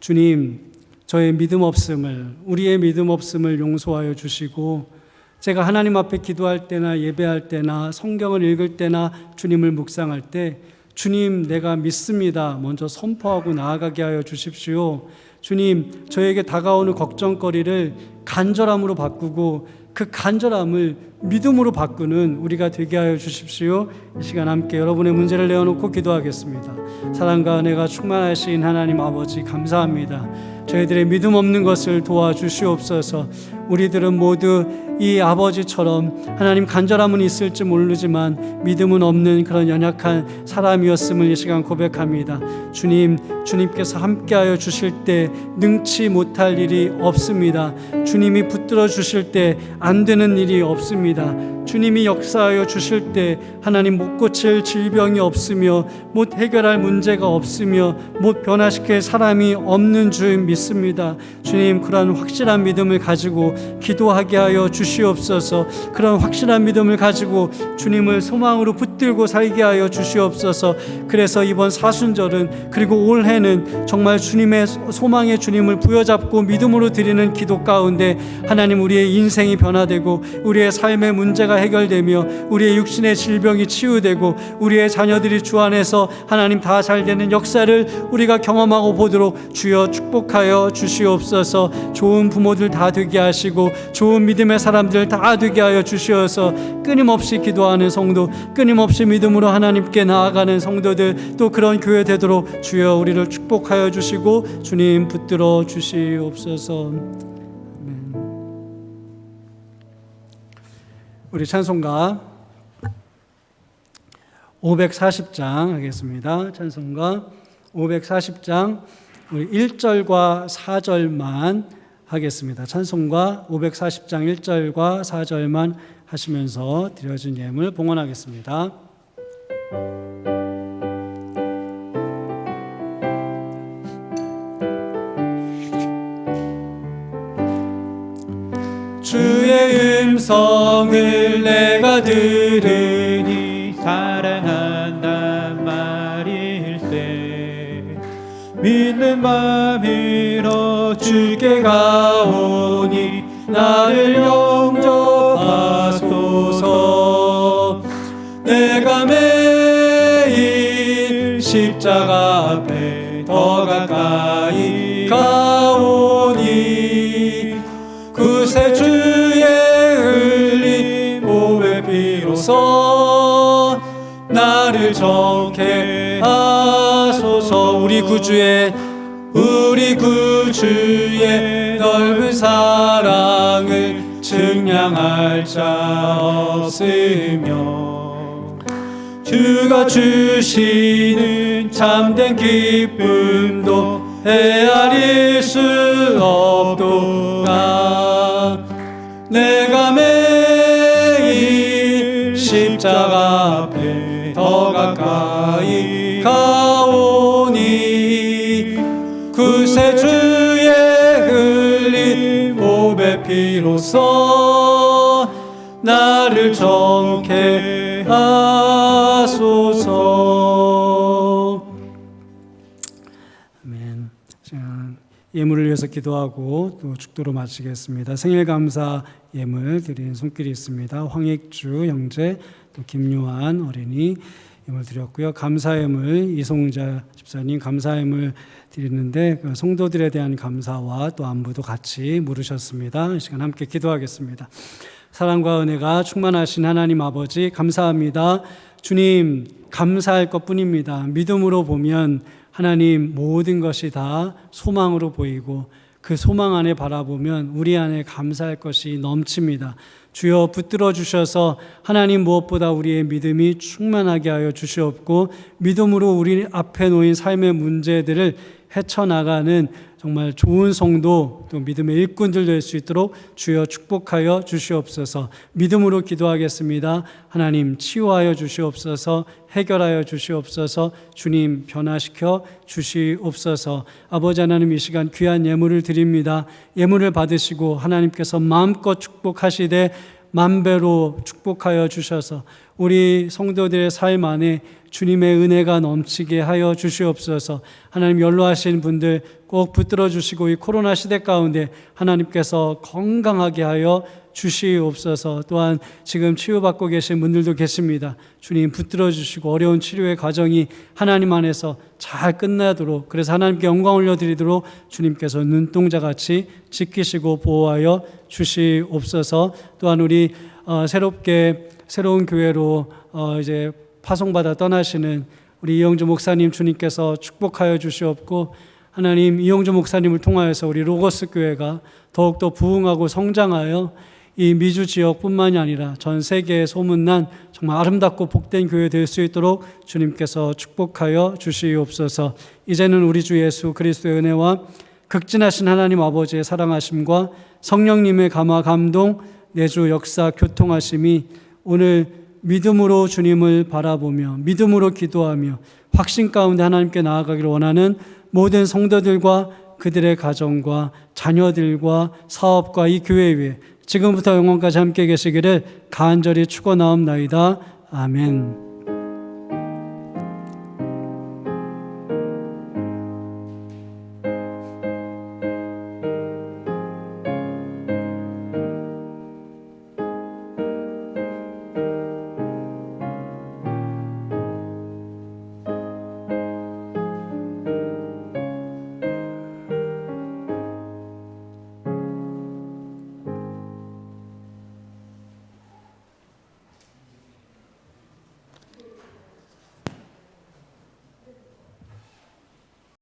주님, 저의 믿음 없음을, 우리의 믿음 없음을 용서하여 주시고, 제가 하나님 앞에 기도할 때나 예배할 때나 성경을 읽을 때나 주님을 묵상할 때, 주님, 내가 믿습니다 먼저 선포하고 나아가게 하여 주십시오. 주님, 저에게 다가오는 걱정거리를 간절함으로 바꾸고 그 간절함을 믿음으로 바꾸는 우리가 되게 하여 주십시오. 이 시간 함께 여러분의 문제를 내어놓고 기도하겠습니다. 사랑과 은혜가 충만하신 하나님 아버지, 감사합니다. 저희들의 믿음 없는 것을 도와주시옵소서. 우리들은 모두 이 아버지처럼 하나님 간절함은 있을지 모르지만 믿음은 없는 그런 연약한 사람이었음을 이 시간 고백합니다. 주님께서 함께하여 주실 때 능치 못할 일이 없습니다. 주님이 붙들어 주실 때 안 되는 일이 없습니다. 주님이 역사하여 주실 때 하나님 못 고칠 질병이 없으며 못 해결할 문제가 없으며 못 변화시킬 사람이 없는 줄 믿습니다. 주님, 그런 확실한 믿음을 가지고 기도하게 하여 주시옵소서. 그런 확실한 믿음을 가지고 주님을 소망으로 붙들고 살게 하여 주시옵소서. 그래서 이번 사순절은 그리고 올해는 정말 주님의 소망의 주님을 부여잡고 믿음으로 드리는 기도 가운데 하나님, 우리의 인생이 변화되고 우리의 삶의 문제가 해결되며 우리의 육신의 질병이 치유되고 우리의 자녀들이 주 안에서 하나님 다 잘 되는 역사를 우리가 경험하고 보도록 주여 축복하여 주시옵소서. 좋은 부모들 다 되게 하시고 좋은 믿음의 사람들 다 되게 하여 주시어서 끊임없이 기도하는 성도, 끊임없이 믿음으로 하나님께 나아가는 성도들, 또 그런 교회 되도록 주여 우리를 축복하여 주시고 주님 붙들어 주시옵소서. 아멘. 우리 찬송가 540장 하겠습니다. 찬송가 540장 우리 1절과 4절만 하겠습니다. 찬송가 540장 1절과 4절만 하시면서 드려진 예물 봉헌하겠습니다. 주의 음성을 내가 들으니 사랑한단 말일세. 믿는 마음으로 주께 가오니 나를 영접하소서. 내가 매일 십자가 앞에 더 가까이 가오니 그새 주의 흘린 몸의 피로써 나를 정케 하소서. 우리 구주의 넓은 사랑을 증량할 자 없으며 주가 주시는 참된 기쁨도 헤아릴 수 없도다. 내가 매일 십자가 앞에 더 가까이 가오니 그새 주의 흘린 몸의 피로써 나를 정케 하소서. 아멘. 예물을 위해서 기도하고 또 축도로 마치겠습니다. 생일 감사 예물 드린 손길이 있습니다. 황익주 형제, 또 김요한 어린이 예물 드렸고요. 감사 예물 이송자 집사님 감사 예물 드리는데 그 성도들에 대한 감사와 또 안부도 같이 물으셨습니다. 이 시간 함께 기도하겠습니다. 사랑과 은혜가 충만하신 하나님 아버지, 감사합니다. 주님, 감사할 것뿐입니다. 믿음으로 보면 하나님 모든 것이 다 소망으로 보이고 그 소망 안에 바라보면 우리 안에 감사할 것이 넘칩니다. 주여 붙들어 주셔서 하나님 무엇보다 우리의 믿음이 충만하게 하여 주시옵고 믿음으로 우리 앞에 놓인 삶의 문제들을 헤쳐나가는 정말 좋은 성도, 또 믿음의 일꾼들 될 수 있도록 주여 축복하여 주시옵소서. 믿음으로 기도하겠습니다. 하나님 치유하여 주시옵소서. 해결하여 주시옵소서. 주님 변화시켜 주시옵소서. 아버지 하나님, 이 시간 귀한 예물을 드립니다. 예물을 받으시고 하나님께서 마음껏 축복하시되 만배로 축복하여 주셔서 우리 성도들의 삶 안에 주님의 은혜가 넘치게 하여 주시옵소서. 하나님, 연로하신 분들 꼭 붙들어 주시고 이 코로나 시대 가운데 하나님께서 건강하게 하여 주시옵소서. 또한 지금 치유받고 계신 분들도 계십니다. 주님 붙들어 주시고 어려운 치료의 과정이 하나님 안에서 잘 끝나도록, 그래서 하나님께 영광 올려드리도록 주님께서 눈동자같이 지키시고 보호하여 주시옵소서. 또한 우리 새로운 교회로 이제 파송받아 떠나시는 우리 이영주 목사님 주님께서 축복하여 주시옵고, 하나님 이영주 목사님을 통하여서 우리 로고스 교회가 더욱더 부흥하고 성장하여 이 미주 지역뿐만이 아니라 전 세계에 소문난 정말 아름답고 복된 교회 될 수 있도록 주님께서 축복하여 주시옵소서. 이제는 우리 주 예수 그리스도의 은혜와 극진하신 하나님 아버지의 사랑하심과 성령님의 감화 감동 내주 역사 교통하심이 오늘 믿음으로 주님을 바라보며 믿음으로 기도하며 확신 가운데 하나님께 나아가기를 원하는 모든 성도들과 그들의 가정과 자녀들과 사업과 이 교회 위에 지금부터 영원까지 함께 계시기를 간절히 축원하옵나이다. 아멘.